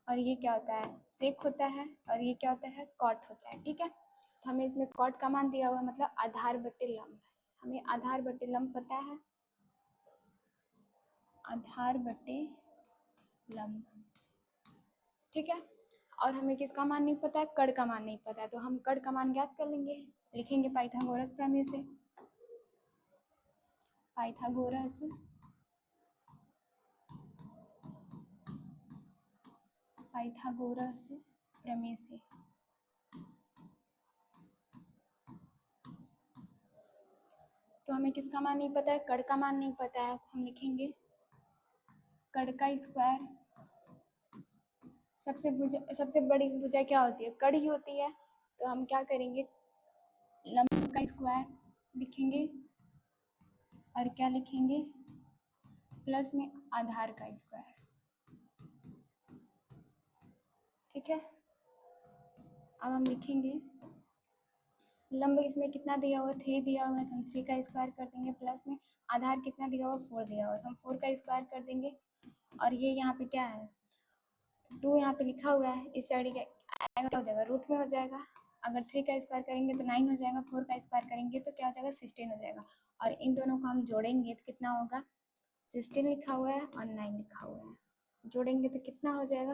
और ये क्या होता है? सेक होता है, और ये क्या होता है? कॉट होता है, ठीक है। तो हमें इसमें कॉट का मान दिया हुआ मतलब आधार बटे लंब। हमें आधार बटे लंब पता है, आधार बटे लंब, ठीक है। और हमें किसका मान नहीं पता है? कड़ का मान नहीं पता है, तो हम कड़ का मान ज्ञात कर लेंगे। लिखेंगे पाइथागोरस प्रमेय से, पाइथागोरस पाइथागोरस प्रमेय से। तो हमें किसका मान नहीं पता है? कड़ का मान नहीं पता है, तो हम लिखेंगे कड़ का स्क्वायर। सबसे बड़ी भुजा क्या होती है? कड़ ही होती है। तो हम क्या करेंगे? लंब का स्क्वायर लिखेंगे, और क्या लिखेंगे? प्लस में आधार का स्क्वायर, ठीक है। अब हम लिखेंगे लंब, इसमें कितना दिया हुआ? 3 दिया हुआ है, तो हम 3 का स्क्वायर कर देंगे। प्लस में आधार कितना दिया हुआ? 4 दिया हुआ है, तो हम 4 का स्क्वायर कर देंगे। और ये यहाँ पे क्या है? 2 यहाँ पे लिखा हुआ है, इस साइड आएगा क्या हो जाएगा? रूट में हो जाएगा। अगर 3 का स्क्वायर करेंगे तो 9 हो जाएगा, 4 का स्क्वायर करेंगे तो क्या हो जाएगा? 16 हो जाएगा। और इन दोनों को हम जोड़ेंगे तो कितना होगा? 16 लिखा हुआ है और 9 लिखा हुआ है, जोड़ेंगे तो कितना हो जाएगा?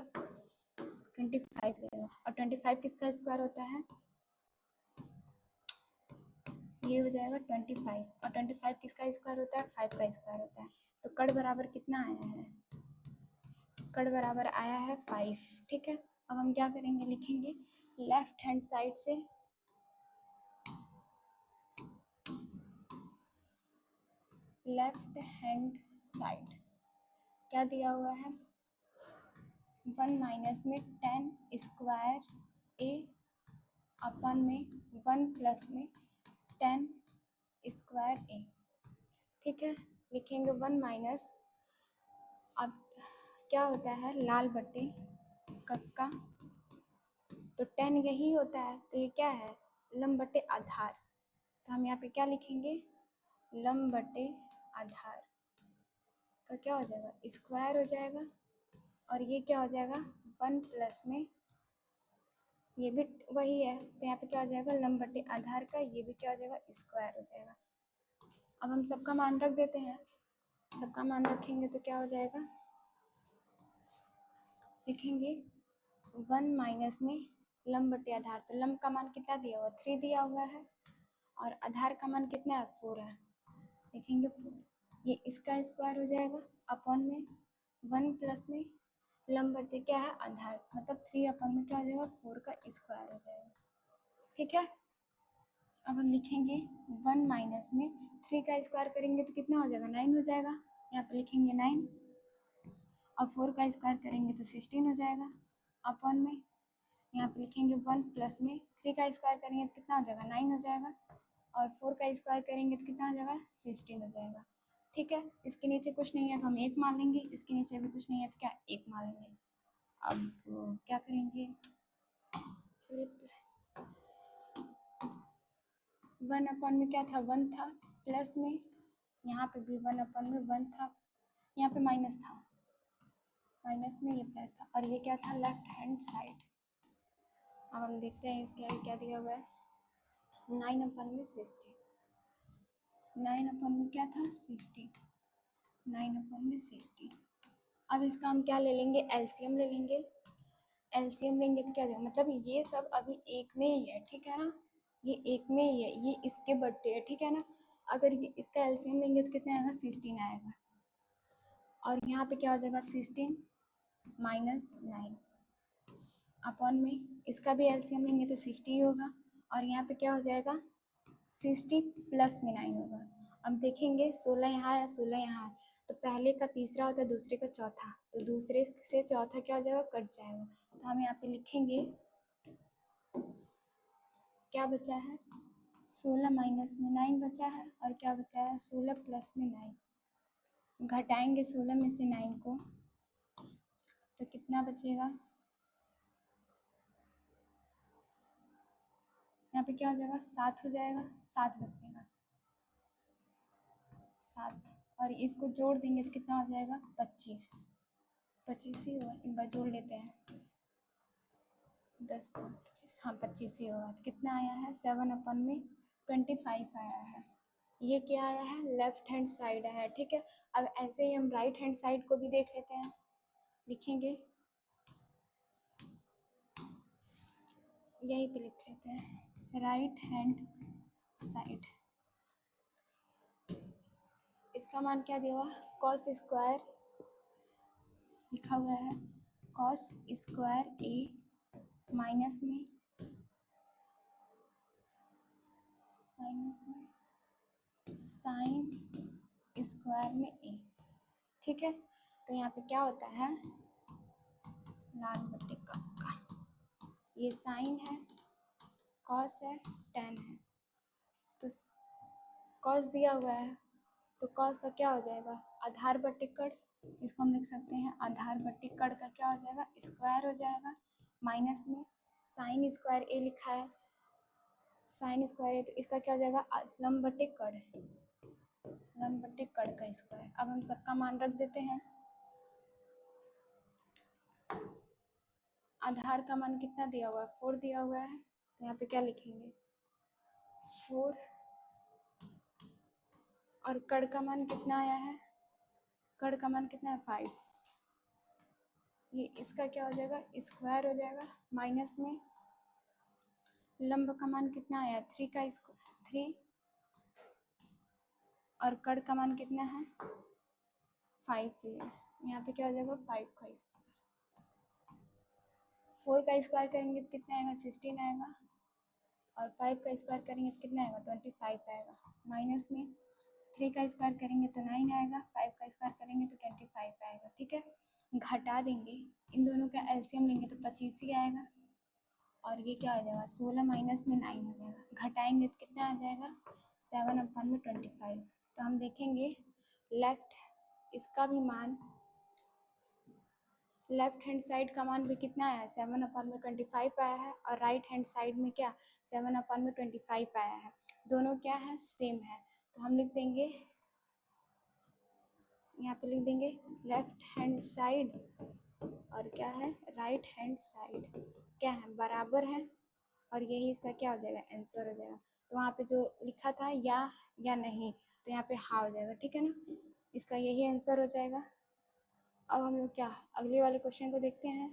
25 हो जाएगा। और 25 किसका स्क्वायर होता है? ये हो जाएगा 25, और 25 किसका स्क्वायर होता है? 5 का स्क्वायर होता है। तो कड़ बराबर कितना आया है? कड़ बराबर आया है 5, ठीक है। अब हम क्या करेंगे? लिखेंगे लेफ्ट हैंड साइड से, लेफ्ट हैंड साइड क्या दिया हुआ है? 1 माइनस में tan स्क्वायर a अपन में 1 प्लस में tan स्क्वायर a, ठीक है। लिखेंगे 1 माइनस, अब क्या होता है? लाल बटे कक्का, तो tan यही होता है, तो ये क्या है? लंब बटे आधार। तो हम यहाँ पे क्या लिखेंगे? लंब बटे आधार का क्या हो जाएगा? स्क्वायर हो जाएगा, और ये क्या हो जाएगा? 1 प्लस में, ये भी वही है, तो यहाँ पे क्या हो जाएगा? लंब बटे आधार का, ये भी क्या हो जाएगा? स्क्वायर हो जाएगा। अब हम सबका मान रख देते हैं। सबका मान रखेंगे तो क्या हो जाएगा? लिखेंगे 1 माइनस में लंब बटे आधार, तो लंब का मान कितना दिया हुआ? 3 दिया हुआ है, और आधार का मान कितना है 4 है, लिखेंगे 4। ये इसका स्क्वायर हो जाएगा अपॉन में 1 प्लस में लंब बढ़ते क्या है आधार, मतलब 3 अपॉन में क्या हो जाएगा 4 का स्क्वायर हो जाएगा। ठीक है, अब हम लिखेंगे 1 माइनस में 3 का स्क्वायर करेंगे तो कितना हो जाएगा 9 हो जाएगा, यहाँ पे लिखेंगे 9। और 4 का स्क्वायर करेंगे तो 16 हो जाएगा अपॉन में यहाँ पे लिखेंगे 1 प्लस में 3 का स्क्वायर करेंगे तो कितना हो जाएगा 9 हो जाएगा, और 4 का स्क्वायर करेंगे तो कितना हो जाएगा 16 हो जाएगा। ठीक है, इसके नीचे कुछ नहीं है तो हम 1 मान लेंगे, इसके नीचे भी कुछ नहीं है तो क्या 1 मान लेंगे। अब क्या करेंगे, चलिए 1 अपॉन में क्या था 1 था, प्लस में यहाँ पे भी 1 अपॉन में 1 था, यहाँ पे माइनस था, माइनस में ये प्लस था, और ये क्या था लेफ्ट हैंड साइड। अब हम देखते हैं इसके आगे क्या दिया हुआ है, 9 अपॉन में 60, 9 अपॉन में क्या था 60, 9 अपॉन में 60। अब इसका हम क्या ले लेंगे एलसीएम ले लेंगे, एलसीएम लेंगे तो क्या जाएगा, मतलब ये सब अभी एक में ही है, ठीक है ना, ये एक में ही है, ये इसके बट्टे है, ठीक है ना। अगर ये इसका एलसीएम लेंगे तो कितना आएगा 16 आएगा, और यहाँ पे क्या हो जाएगा 16 माइनस 9 अपॉन में इसका भी एलसीएम लेंगे तो 60 होगा, और यहाँ पे क्या हो जाएगा 60 प्लस में 9 होगा। अब देखेंगे 16 यहाँ है 16 यहाँ है, तो पहले का तीसरा होता है दूसरे का चौथा, तो दूसरे से चौथा क्या हो जाएगा कट जाएगा, तो हम यहाँ पे लिखेंगे क्या बचा है 16 माइनस में 9 बचा है, और क्या बचा है 16 प्लस में 9, घटाएंगे 16 में से 9 को तो कितना बचेगा, यहाँ पे क्या हो जाएगा 7 हो जाएगा, 7 बचेगा 7, और इसको जोड़ देंगे तो कितना हो जाएगा 25, 25 ही होगा, एक बार जोड़ लेते हैं 10 25, हाँ 25 ही होगा, तो कितना आया है 7 अपन में 25 आया है, ये क्या आया है लेफ्ट हैंड साइड है। ठीक है, अब ऐसे ही हम राइट हैंड साइड को भी देख लेते हैं, लिखेंगे यहीं पे लिख लेते हैं राइट हैंड साइड, इसका मान क्या दिया हुआ कॉस स्क्वायर लिखा हुआ है, कॉस स्क्वायर ए माइनस में साइन स्क्वायर में ए। ठीक है, तो यहाँ पे क्या होता है लाल बट्टे का ये साइन है, कॉस है, टेन है, तो कॉस दिया हुआ है तो कॉस का क्या हो जाएगा आधार बट्टे कड़, इसको हम लिख सकते हैं आधार बट्टे कड़ का क्या हो जाएगा स्क्वायर हो जाएगा, माइनस में साइन स्क्वायर ए लिखा है, साइन स्क्वायर ए तो इसका क्या हो जाएगा लंब बट्टे कड़, लंब बट्टे कड़ का स्क्वायर। अब हम सबका मान रख देते हैं, आधार का मान कितना दिया हुआ है 4 दिया हुआ है, तो यहाँ पे क्या लिखेंगे 4, और कड़ का मान कितना आया है, कड़ का मान कितना है 5, ये इसका क्या हो जाएगा स्क्वायर हो जाएगा, माइनस में लंब का मान कितना आया 3 का स्क्वायर 3, और कड़ का मान कितना है 5 है, यहाँ पे क्या हो जाएगा 5 का स्क्वायर, 4 का स्क्वायर करेंगे तो कितना आएगा 16 आएगा, और 5 का स्क्वायर करेंगे तो कितना आएगा 25 आएगा, माइनस में 3 का स्क्वायर करेंगे तो 9 आएगा, 5 का स्क्वायर करेंगे तो 25 आएगा। ठीक है, घटा देंगे इन दोनों का एलसीएम लेंगे तो 25 ही आएगा, और ये क्या हो जाएगा 16 माइनस में 9 हो जाएगा, घटाएंगे तो कितना आ जाएगा 7 अपन में 25। तो हम देखेंगे लेफ्ट इसका भी मान लेफ्ट हैंड साइड का मान भी कितना आया है 7 अपन में 25 आया है, और राइट हैंड साइड में क्या 7 अपन में 25 आया है, दोनों क्या है सेम है, तो हम लिख देंगे यहाँ पे लिख देंगे लेफ्ट हैंड साइड और क्या है राइट हैंड साइड क्या है बराबर है, और यही इसका क्या हो जाएगा आंसर हो जाएगा। तो वहाँ पे जो लिखा था या नहीं तो यहाँ पे हाँ हो जाएगा। ठीक है ना, इसका यही आंसर हो जाएगा। अब हम लोग क्या अगले वाले क्वेश्चन को देखते हैं।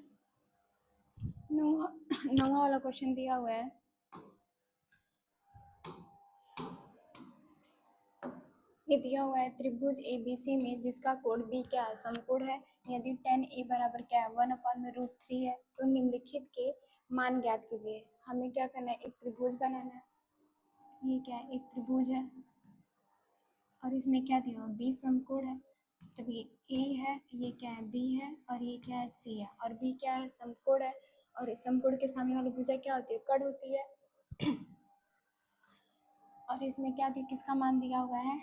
नौवां वाला क्वेश्चन दिया हुआ है ये दिया हुआ है त्रिभुज ABC में जिसका कोण B क्या है, समकोण है। यदि tan A बराबर क्या है 1/√3 है तो निम्नलिखित के मान ज्ञात कीजिए। हमें क्या करना है, एक त्रिभुज बनाना है। ये क्या है, एक त्रिभुज है और इसमें क्या दिया हुआ B समकोण है। तब ये A है, ये क्या है B है और ये क्या है C है और B क्या है समकोण है। और इस समकोण के सामने वाली भुजा क्या होती है, कड़ होती है। और इसमें क्या दिया, किसका मान दिया हुआ है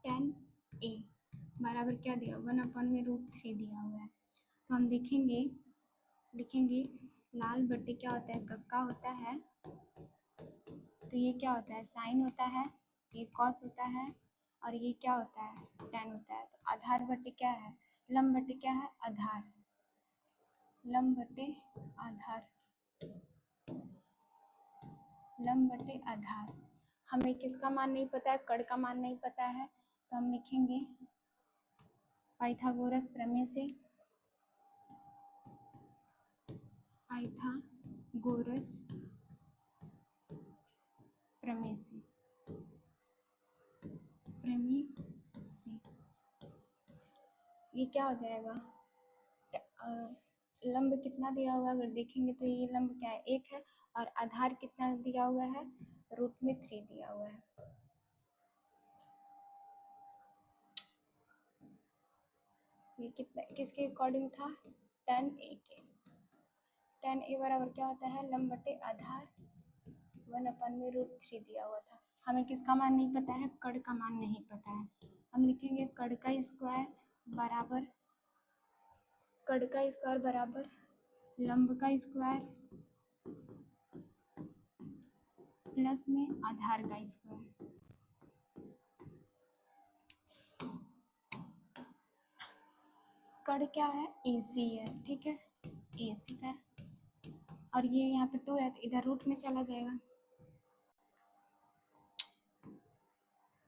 tan A बराबर क्या दिया 1/√3 दिया हुआ है। तो हम लिखेंगे लाल बट्टे क्या होता है, कक्का होता है। तो ये क्या होता है, साइन होता है, ये कॉस होता है और ये क्या होता है, tan होता है। तो आधार बट्टे क्या है, लंब बट्टे क्या है, आधार, लंब बट्टे आधार, लंब बट्टे आधार। हमें किसका मान नहीं पता है, कड़ का मान नहीं पता है। तो हम लिखेंगे पाइथागोरस प्रमेय से, पाइथागोरस प्रमेय से, प्रमेय से ये क्या हो जाएगा, लंब कितना दिया हुआ है अगर देखेंगे तो ये लंब क्या है, 1 है और आधार कितना दिया हुआ है, √3 दिया हुआ है। ये कितना किसके अकॉर्डिंग था, tan A के। tan A बराबर क्या होता है, लंब बटे आधार 1/√3 दिया हुआ था। हमें किसका मान नहीं पता है, कड़ का मान नहीं पता है। हम लिखेंगे कड़ का स्क्वायर बराबर, कड़ का स्क्वायर बराबर लंब का स्क्वायर प्लस में आधार का स्क्वायर। कड़ क्या है, AC है, ठीक है, AC का। और ये यहाँ पे 2 है तो इधर रूट में चला जाएगा।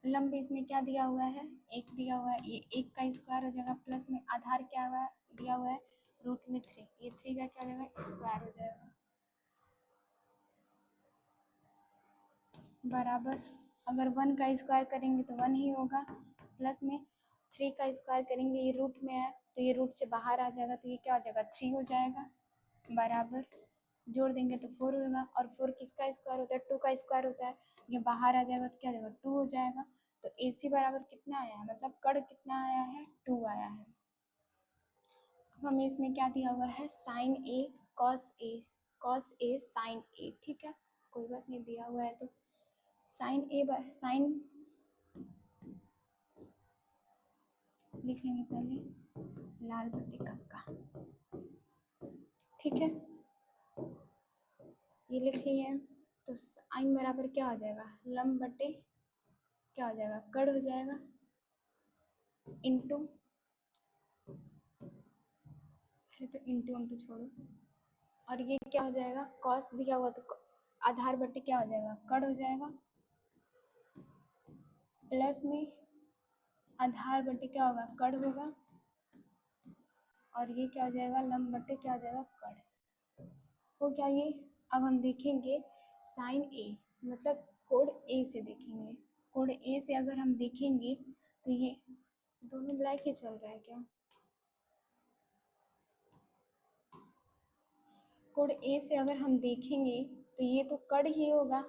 लंब इसमें क्या दिया हुआ है, 1 दिया हुआ है, ये 1 का स्क्वायर हो जाएगा प्लस में आधार क्या हुआ दिया हुआ है √3, ये 3 का क्या हो जाएगा, स्क्वायर हो जाएगा बराबर, अगर 1 का स्क्वायर करेंगे तो 1 ही होगा, प्लस में 3 का स्क्वायर करेंगे, ये रूट में है तो ये रूट से बाहर आ जाएगा तो ये क्या हो जाएगा 3 हो जाएगा बराबर, जोड़ देंगे तो 4 होगा और 4 किसका स्क्वायर होता है, 2 का स्क्वायर होता है, ये बाहर आ जाएगा तो क्या देगा 2 हो जाएगा। तो AC बराबर कितना आया है, मतलब कड़ कितना आया है, 2 आया है। अब हमें इसमें क्या दिया हुआ है, sine A cos A, cos A sine A, ठीक है, कोई बात नहीं, दिया हुआ है तो साइन A साइन लिख लेंगे पहले लाल बट्टे कक्का, ठीक है, ये लिख लिए। तो साइन बराबर क्या हो जाएगा, लंब बटे क्या हो जाएगा, कड़ हो जाएगा इंटू, तो इंटू इंटू छोड़ो, और ये क्या हो जाएगा, कॉस दिया हुआ तो आधार बटे क्या हो जाएगा, कड़ हो जाएगा प्लस में आधार बटे क्या होगा, कड़ होगा और ये क्या हो जाएगा, लंब बटे क्या हो जाएगा, कड़ हो क्या ये। अब हम देखेंगे साइन A, मतलब कोण A से देखेंगे, कोण A से अगर हम देखेंगे तो ये दोनों ब्लैक ही चल रहा है क्या, कोण A से अगर हम देखेंगे तो ये तो कड़ ही होगा,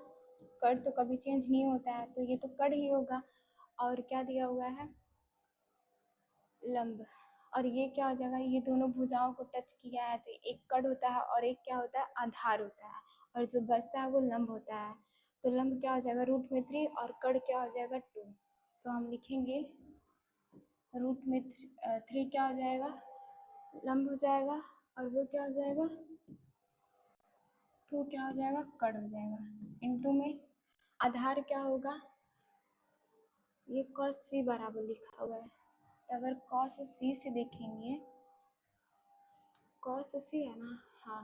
कड़ तो कभी चेंज नहीं होता है तो ये तो कड़ ही होगा। और क्या दिया हुआ है, लंब, और ये क्या हो जाएगा, ये दोनों भुजाओं को टच किया है तो एक कड़ होता है और एक क्या होता है, आधार होता है, और जो बचता है वो लंब होता है। तो लंब क्या हो जाएगा √3 और कड़ क्या हो जाएगा 2। तो हम लिखेंगे √3 क्या हो जाएगा, लंब हो जाएगा और वो क्या हो जाएगा 2 क्या हो जाएगा, कड़ हो जाएगा, इंटू में आधार क्या होगा, ये cos C बराबर लिखा हुआ है। तो अगर cos C से देखेंगे, cos C है ना, हाँ,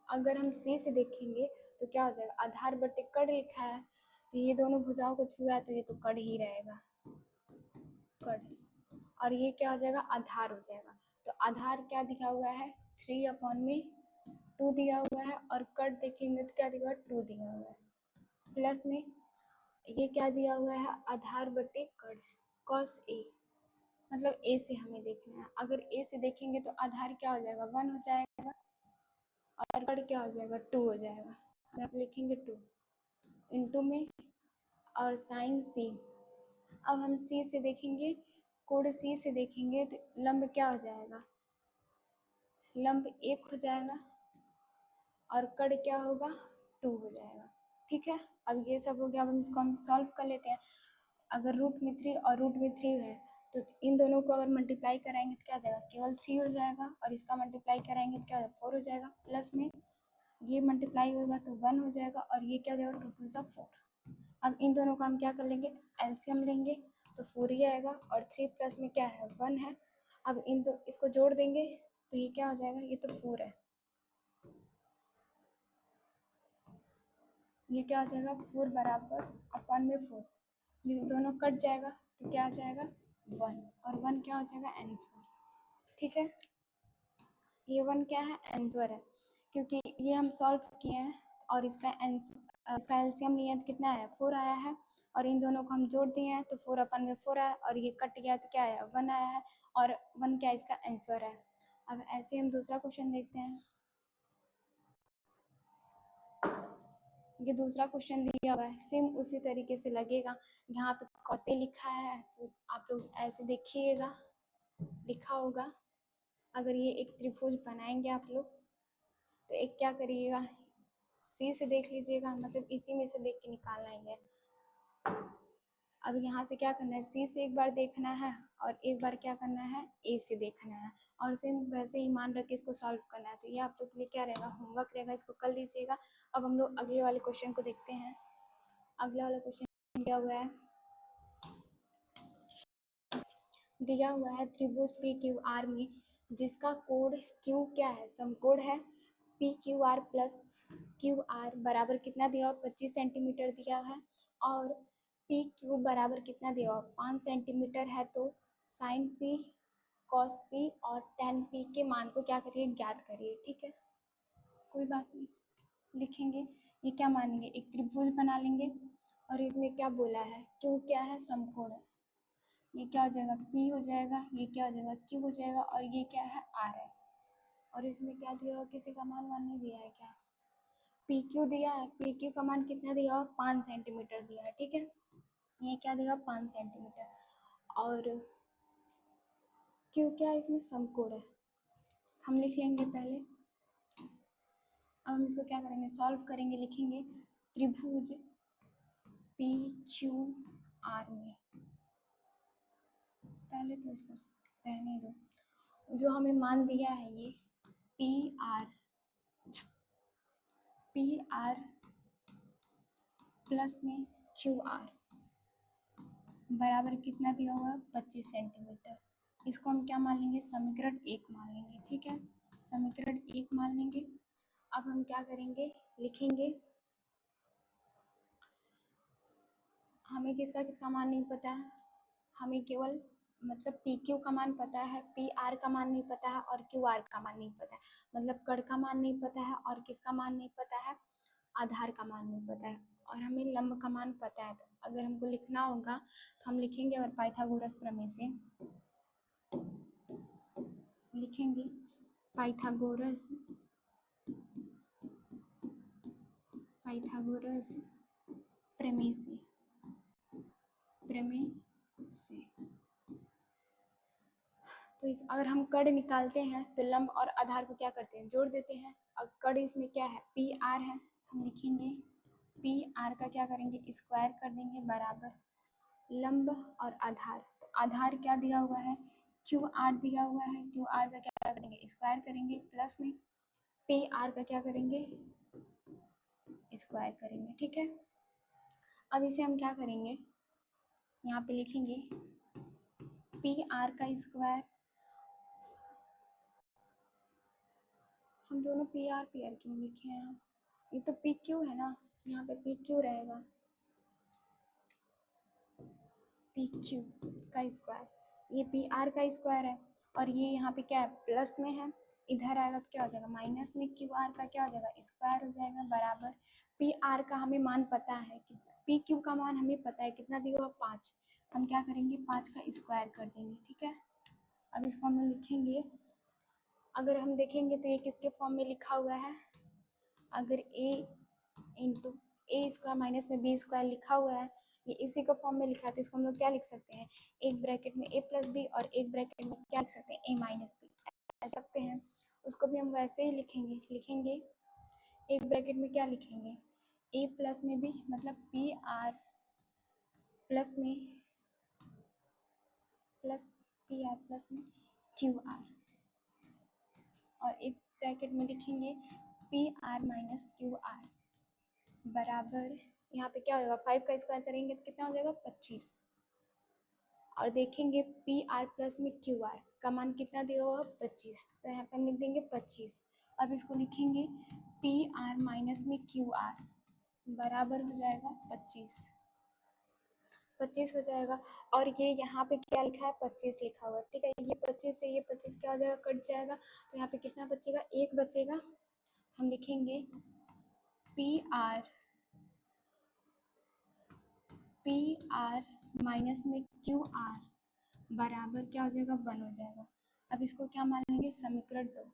अगर हम C से देखेंगे तो क्या हो जाएगा, आधार बटे कड़ लिखा है तो ये दोनों भुजाओं को छुआ है तो ये तो कड़ ही रहेगा, कड़, और ये क्या हो जाएगा, आधार हो जाएगा। तो आधार क्या दिया हुआ है, 3/2 दिया हुआ है और कड़ देखेंगे तो क्या दिया हुआ है, 2 दिया हुआ है, प्लस में ये क्या दिया हुआ है, आधार बटे कड़ cos a, मतलब ए से हमें देखना है। अगर ए से देखेंगे तो आधार क्या हो जाएगा 1 हो जाएगा और कड़ क्या हो जाएगा 2 हो जाएगा। आप लिखेंगे 2 इंटू में और साइन सी। अब हम सी से देखेंगे, कोण सी से देखेंगे तो लंब क्या हो जाएगा, लंब 1 हो जाएगा और कड़ क्या होगा 2 हो जाएगा। ठीक है, अब ये सब हो गया। अब हम इसको हम सॉल्व कर लेते हैं। अगर रूट में 3 और रूट में 3 है तो इन दोनों को अगर मल्टीप्लाई कराएंगे तो क्या हो जाएगा, केवल 3 हो जाएगा और इसका मल्टीप्लाई कराएंगे तो क्या हो जाएगा 4 हो जाएगा। प्लस में ये मल्टीप्लाई होगा तो 1 हो जाएगा और ये क्या हो जाएगा 2 2 सा 4। अब इन दोनों का हम क्या कर लेंगे, एलसीएम लेंगे तो 4 ही आएगा और 3 प्लस में क्या है 1 है। अब इन दो इसको जोड़ देंगे तो ये क्या हो जाएगा, ये तो 4 है, ये क्या हो जाएगा 4 बराबर अपन में 4, ये दोनों कट जाएगा तो क्या आ जाएगा 1 और 1 क्या हो जाएगा आंसर। ठीक है, ये 1 क्या है आंसर है, क्योंकि ये हम सॉल्व किए हैं और इसका आंसर, इसका एलसीएम लिया तो कितना आया 4 आया है और इन दोनों को हम जोड़ दिए हैं तो 4 अपन में 4 आया और ये कट गया तो क्या आया 1 आया है और 1 क्या इसका आंसर है। अब ऐसे हम दूसरा क्वेश्चन देखते हैं। ये दूसरा क्वेश्चन दिया हुआ है, सेम उसी तरीके से लगेगा। यहाँ पे कौसे लिखा है तो आप लोग ऐसे देखिएगा, लिखा होगा। अगर ये एक त्रिभुज बनाएंगे आप लोग तो एक क्या करिएगा, सी से देख लीजिएगा, मतलब इसी में से देख के निकालना ही है। अब यहाँ से क्या करना है, सी से एक बार देखना है और एक बार क्या करना है ए से देखना है और सेम वैसे ही मान रख के इसको सॉल्व करना है। तो ये आप लोग के लिए क्या रहेगा, होमवर्क रहेगा, इसको कर लीजिएगा। अब हम लोग अगले वाले क्वेश्चन को देखते हैं। अगला वाला क्वेश्चन दिया हुआ है, दिया हुआ है त्रिभुज पी क्यू आर में जिसका कोण क्यू क्या है, समकोण है P Q R plus Q R बराबर कितना दिया हुआ 25 सेंटीमीटर दिया है और पी क्यू बराबर कितना दिया हुआ 5 सेंटीमीटर है। तो साइन पी कॉस पी और टेन पी के मान को क्या करिए ज्ञात करिए। ठीक है, कोई बात नहीं, लिखेंगे। ये क्या मानेंगे, एक त्रिभुज बना लेंगे और इसमें क्या बोला है क्यू क्या है समकोण है, ये क्या हो जाएगा P हो जाएगा, ये क्या हो जाएगा Q हो जाएगा और ये क्या है R है। और इसमें क्या दिया हुआ, किसी का मान नहीं दिया है क्या, PQ दिया है, PQ का मान कितना दिया हुआ 5 सेंटीमीटर दिया है। ठीक है, ये क्या देगा 5 सेंटीमीटर और Q क्या है इसमें समकोण है, हम लिख लेंगे पहले। अब हम इसको क्या करेंगे सॉल्व करेंगे, लिखेंगे त्रिभुज PQR में, पहले तो इसको रहने दो, जो हमें मान दिया है ये पी आर प्लस में क्यू आर बराबर कितना दिया हुआ है 25 सेंटीमीटर। इसको हम क्या मान लेंगे समीकरण 1 मान लेंगे। ठीक है, समीकरण 1 मान लेंगे। अब हम क्या करेंगे, लिखेंगे, हमें किसका किसका मान नहीं पता है, हमें केवल मतलब पी क्यू का मान पता है, पी आर का मान नहीं पता है और क्यू आर का मान नहीं पता है, मतलब कड़ का मान नहीं पता है और किसका मान नहीं पता है आधार का मान नहीं पता है और हमें लंब का मान पता है। तो अगर हमको लिखना होगा तो हम लिखेंगे, और पाइथागोरस प्रमेय से लिखेंगे, पाइथागोरस पाइथागोरस प्रमेय से तो इस अगर हम कड़ निकालते हैं तो लंब और आधार को क्या करते हैं जोड़ देते हैं। अब कड़ इसमें क्या है पी आर है, हम लिखेंगे पी आर का क्या करेंगे स्क्वायर कर देंगे बराबर लंब और आधार। तो आधार क्या दिया हुआ है क्यू आर दिया हुआ है, क्यू आर का क्या करेंगे स्क्वायर करेंगे प्लस में पी आर का क्या करेंगे स्क्वायर करेंगे। ठीक है, अब इसे हम क्या करेंगे यहाँ पे लिखेंगे पी आर का स्क्वायर, हम दोनों पी आर क्यों लिखे हैं, ये तो पी क्यू है ना, यहाँ पे पी क्यू रहेगा पी क्यू का स्क्वायर, ये पी आर का स्क्वायर है और ये यहाँ पे क्या है प्लस में है, इधर आएगा तो क्या हो जाएगा माइनस में क्यू आर का क्या हो जाएगा स्क्वायर हो जाएगा बराबर पी आर का हमें मान पता है कि पी क्यू का मान हमें पता है कितना दिया हुआ 5, हम क्या करेंगे 5 का स्क्वायर कर देंगे, ठीक है। अब इसको हम लिखेंगे, अगर हम देखेंगे तो ये किसके फॉर्म में लिखा हुआ है, अगर a into A square minus में बी स्क्वायर लिखा हुआ है, ये इसी का फॉर्म में लिखा है, तो इसको हम लोग क्या लिख सकते हैं, एक ब्रैकेट में a प्लस बी और एक ब्रैकेट में क्या लिख सकते हैं, a माइनस बी लिख सकते हैं। उसको भी हम वैसे ही लिखेंगे एक ब्रैकेट में क्या लिखेंगे, a प्लस में बी मतलब पी आर प्लस में क्यू आर, और एक ब्रैकेट में लिखेंगे P R minus Q R बराबर, यहाँ पे क्या होगा 5 का स्क्वायर करेंगे तो कितना हो जाएगा 25, और देखेंगे पी आर प्लस में क्यू आर का मान कितना दिया हुआ 25, तो यहाँ पे हम लिख देंगे 25। अब इसको लिखेंगे पी आर माइनस में क्यू आर बराबर हो जाएगा 25 हो जाएगा, और ये यहाँ पे क्या लिखा है 25 लिखा हुआ है, ठीक है। ये 25 से ये 25 क्या हो जाएगा, कट जाएगा, तो यहाँ पे कितना बचेगा, एक बचेगा। हम लिखेंगे पी आर माइनस में क्यू आर बराबर क्या हो जाएगा 1 हो जाएगा। अब इसको क्या मान लेंगे, समीकरण 2।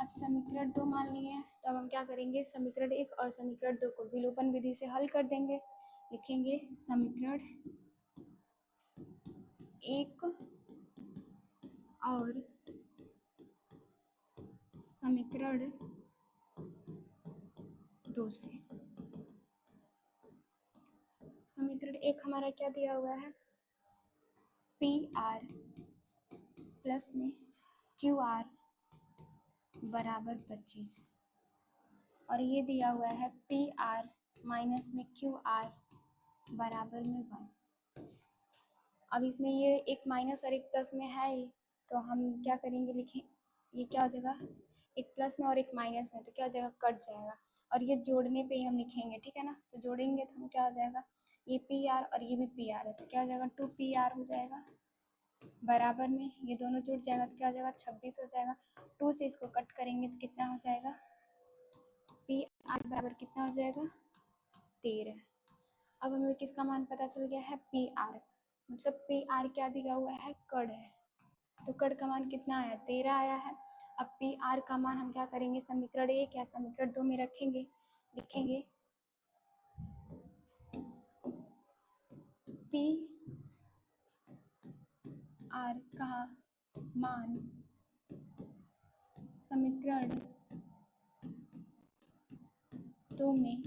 अब समीकरण 2 मान लिए हैं, तो अब हम क्या करेंगे, समीकरण 1 और समीकरण 2 को विलोपन विधि से हल कर देंगे। लिखेंगे समीकरण 1 और समीकरण 2 से। समीकरण 1 हमारा क्या दिया हुआ है, पी आर प्लस में क्यू आर बराबर 25, और ये दिया हुआ है पी आर माइनस में क्यू आर बराबर में 1। अब इसमें ये एक माइनस और एक प्लस में है ही, तो हम क्या करेंगे, लिखें ये क्या हो जाएगा, एक प्लस में और एक माइनस में, तो क्या हो जाएगा कट जाएगा, और ये जोड़ने पे ही हम लिखेंगे, ठीक है ना। तो जोड़ेंगे तो हम क्या हो जाएगा, ये पी आर और ये भी पी आर है, तो क्या हो जाएगा 2 पी आर हो जाएगा बराबर में, ये दोनों जुड़ जाएगा तो क्या हो जाएगा 26 हो जाएगा। 2 से इसको कट करेंगे तो कितना हो जाएगा, पी आर बराबर कितना हो जाएगा 13। अब हमें किसका मान पता चल गया है, पी आर, मतलब पी आर क्या दिया हुआ है, कड़ है, तो कड़ का मान कितना आया 13 आया है। अब पी आर का मान हम क्या करेंगे, समीकरण 1 या समीकरण 2 में रखेंगे, लिखेंगे पी आर का मान समीकरण 2 में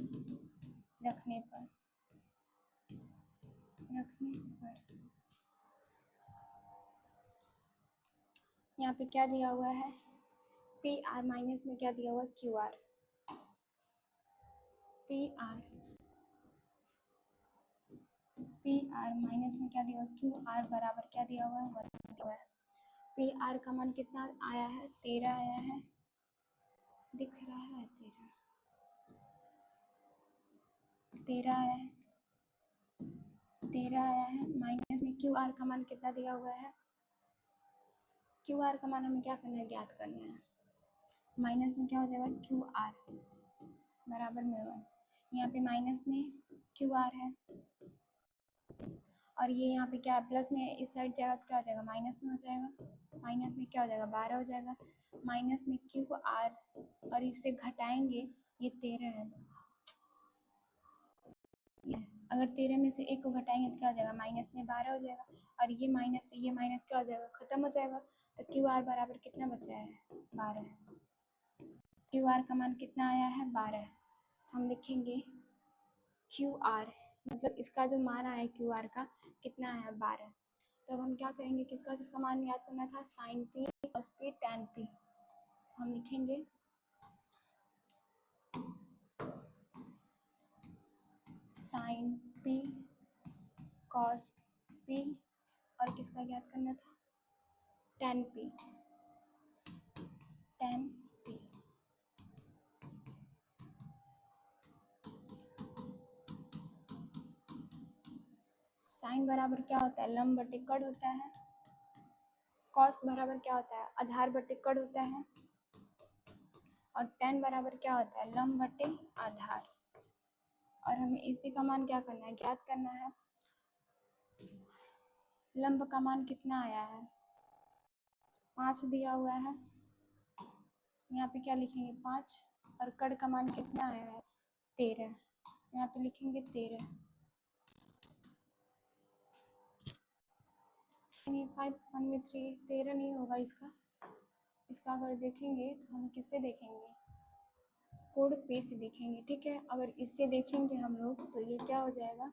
रखने पर यहाँ पे क्या दिया हुआ है, पी आर माइनस में क्या दिया हुआ है, Q R, P R minus में क्या दिया हुआ है, क्यू आर बराबर क्या दिया हुआ है 1 दिया हुआ है। पी आर का मान कितना आया है 13 आया है, दिख रहा है 13 आया है, 13 आया है, माइनस में क्यू आर का मान कितना दिया हुआ है, क्यू आर का मान हमें क्या करना है, ज्ञात करना है। माइनस में क्या हो जाएगा क्यू आर बराबर में 1, यहाँ पे माइनस में क्यू आर है, और ये यहाँ पे क्या है प्लस में इस साइड जाएगा तो क्या हो जाएगा माइनस में हो जाएगा, माइनस में क्या हो जाएगा 12 हो जाएगा, माइनस में क्यू आर और इससे घटाएंगे ये 13 है, अगर 13 में से 1 को घटाएंगे तो क्या हो जाएगा माइनस में 12 हो जाएगा, और ये माइनस से ये माइनस क्या हो जाएगा खत्म हो जाएगा, तो क्यू आर बराबर कितना बचा है 12, क्यू आर का मान कितना आया है 12, तो हम लिखेंगे क्यू आर मतलब इसका जो मान आया है क्यू आर का कितना आया 12। तो अब हम क्या करेंगे, किसका किसका मान याद करना था, sine P cos P tan P, हम लिखेंगे साइन पी कॉस पी, और किसका याद करना था टैन पी, साइन बराबर क्या होता है लंब बटे कड़ होता है, कॉस बराबर क्या होता है आधार बटे कड़ होता है, और टैन बराबर क्या होता है लंब बटे आधार, और हमें इसी का मान क्या करना है, ज्ञात करना है। लंब का मान कितना आया है, 5 दिया हुआ है, यहाँ पे क्या लिखेंगे 5, और कड़ का मान कितना आया है 13, यहाँ पे लिखेंगे 13। 5 1 में 3, 13 नहीं होगा इसका। इसका अगर देखेंगे तो हम किससे देखेंगे, कोड पे से देखेंगे, ठीक है। अगर इससे देखेंगे हम लोग तो ये क्या हो जाएगा,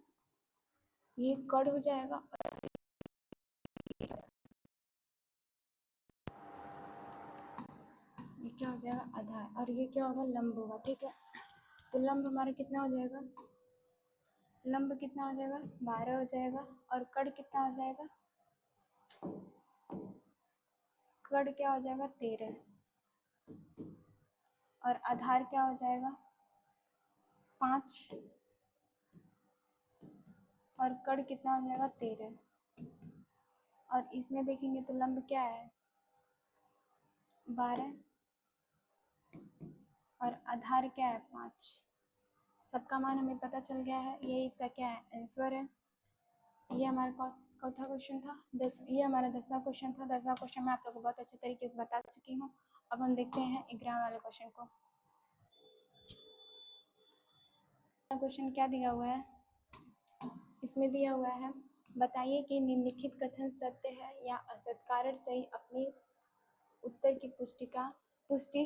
ये कड़ हो जाएगा, ये क्या हो जाएगा आधार, और ये क्या होगा लंब होगा, ठीक है। तो लंब हमारा कितना हो जाएगा, लंब कितना हो जाएगा 12 हो जाएगा, और कड़ कितना हो जाएगा, कड़ क्या हो जाएगा 13, और आधार क्या हो जाएगा 5, और कड़ कितना हो जाएगा 13, और इसमें देखेंगे तो लंब क्या है 12, और आधार क्या है 5। सबका मान हमें पता चल गया है, ये इसका क्या है आंसर है। ये हमारा चौथा क्वेश्चन था, ये हमारा 10वां क्वेश्चन था। 10वां क्वेश्चन मैं आप लोगों को बहुत अच्छे तरीके से बता चुकी हूँ। अब हम देखते हैं 11 वाले क्वेश्चन को। क्वेश्चन क्या दिया हुआ है, इसमें दिया हुआ है बताइए कि निम्नलिखित कथन सत्य है या असत्य, कारण सही अपने उत्तर की पुष्टि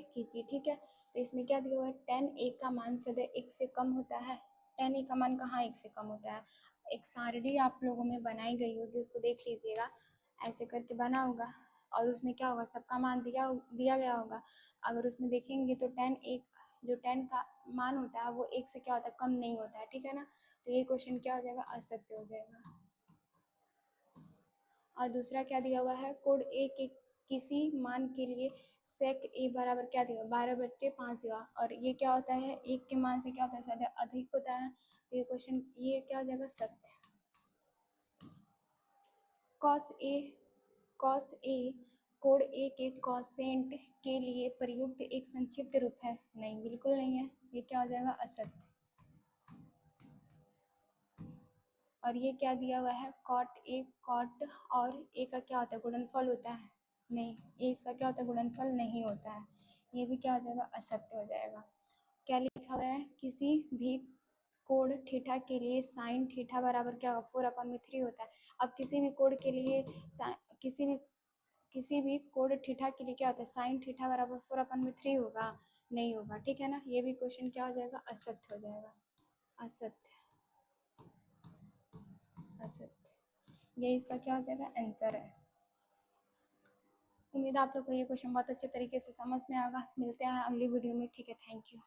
कीजिए, ठीक है। तो इसमें क्या दिया हुआ है, tan a का मान सदैव 1 से कम होता है। tan a का मान कहाँ 1 से कम होता है, एक सारणी आप लोगों में बनाई गई होगी, उसको देख लीजिएगा, ऐसे करके बना होगा, और उसमें क्या होगा सबका मान दिया गया होगा। अगर उसमें देखेंगे तो जो tan का मान होता है वो 1 से क्या होता है कम नहीं होता है, ठीक है ना। तो ये क्वेश्चन क्या हो जाएगा असत्य हो जाएगा। और दूसरा क्या दिया हुआ है, कोड ए के किसी मान के लिए sec a बराबर क्या दिया 12/5 दिया, और ये क्या होता है 1 के मान से क्या होता है ज्यादा अधिक होता है। तो ये क्वेश्चन ये क्या हो जाएगा सत्य। cos a कोड ए के कॉसेंट के लिए प्रयुक्त एक संक्षिप्त रूप है, नहीं बिल्कुल नहीं है, ये क्या हो जाएगा असत्य। और ये क्या दिया हुआ है कॉट और ए का क्या होता है गुणनफल होता है, नहीं ये इसका क्या होता है गुणनफल नहीं होता है, ये भी क्या हो जाएगा असत्य हो जाएगा। क्या लिखा हुआ है, किसी भी कोड थीटा के लिए साइन थीटा बराबर क्या होगा 4/3 होता है। अब किसी भी कोड के लिए किसी भी कोड थीटा के लिए क्या होता है साइन थीटा बराबर 4/3 होगा, नहीं होगा, ठीक है ना। ये भी क्वेश्चन क्या हो जाएगा असत्य हो जाएगा, असत्य असत्य, ये इसका क्या हो जाएगा आंसर है। उम्मीद है आप लोग को ये क्वेश्चन बहुत अच्छे तरीके से समझ में आएगा। मिलते हैं अगली वीडियो में, ठीक है, थैंक यू।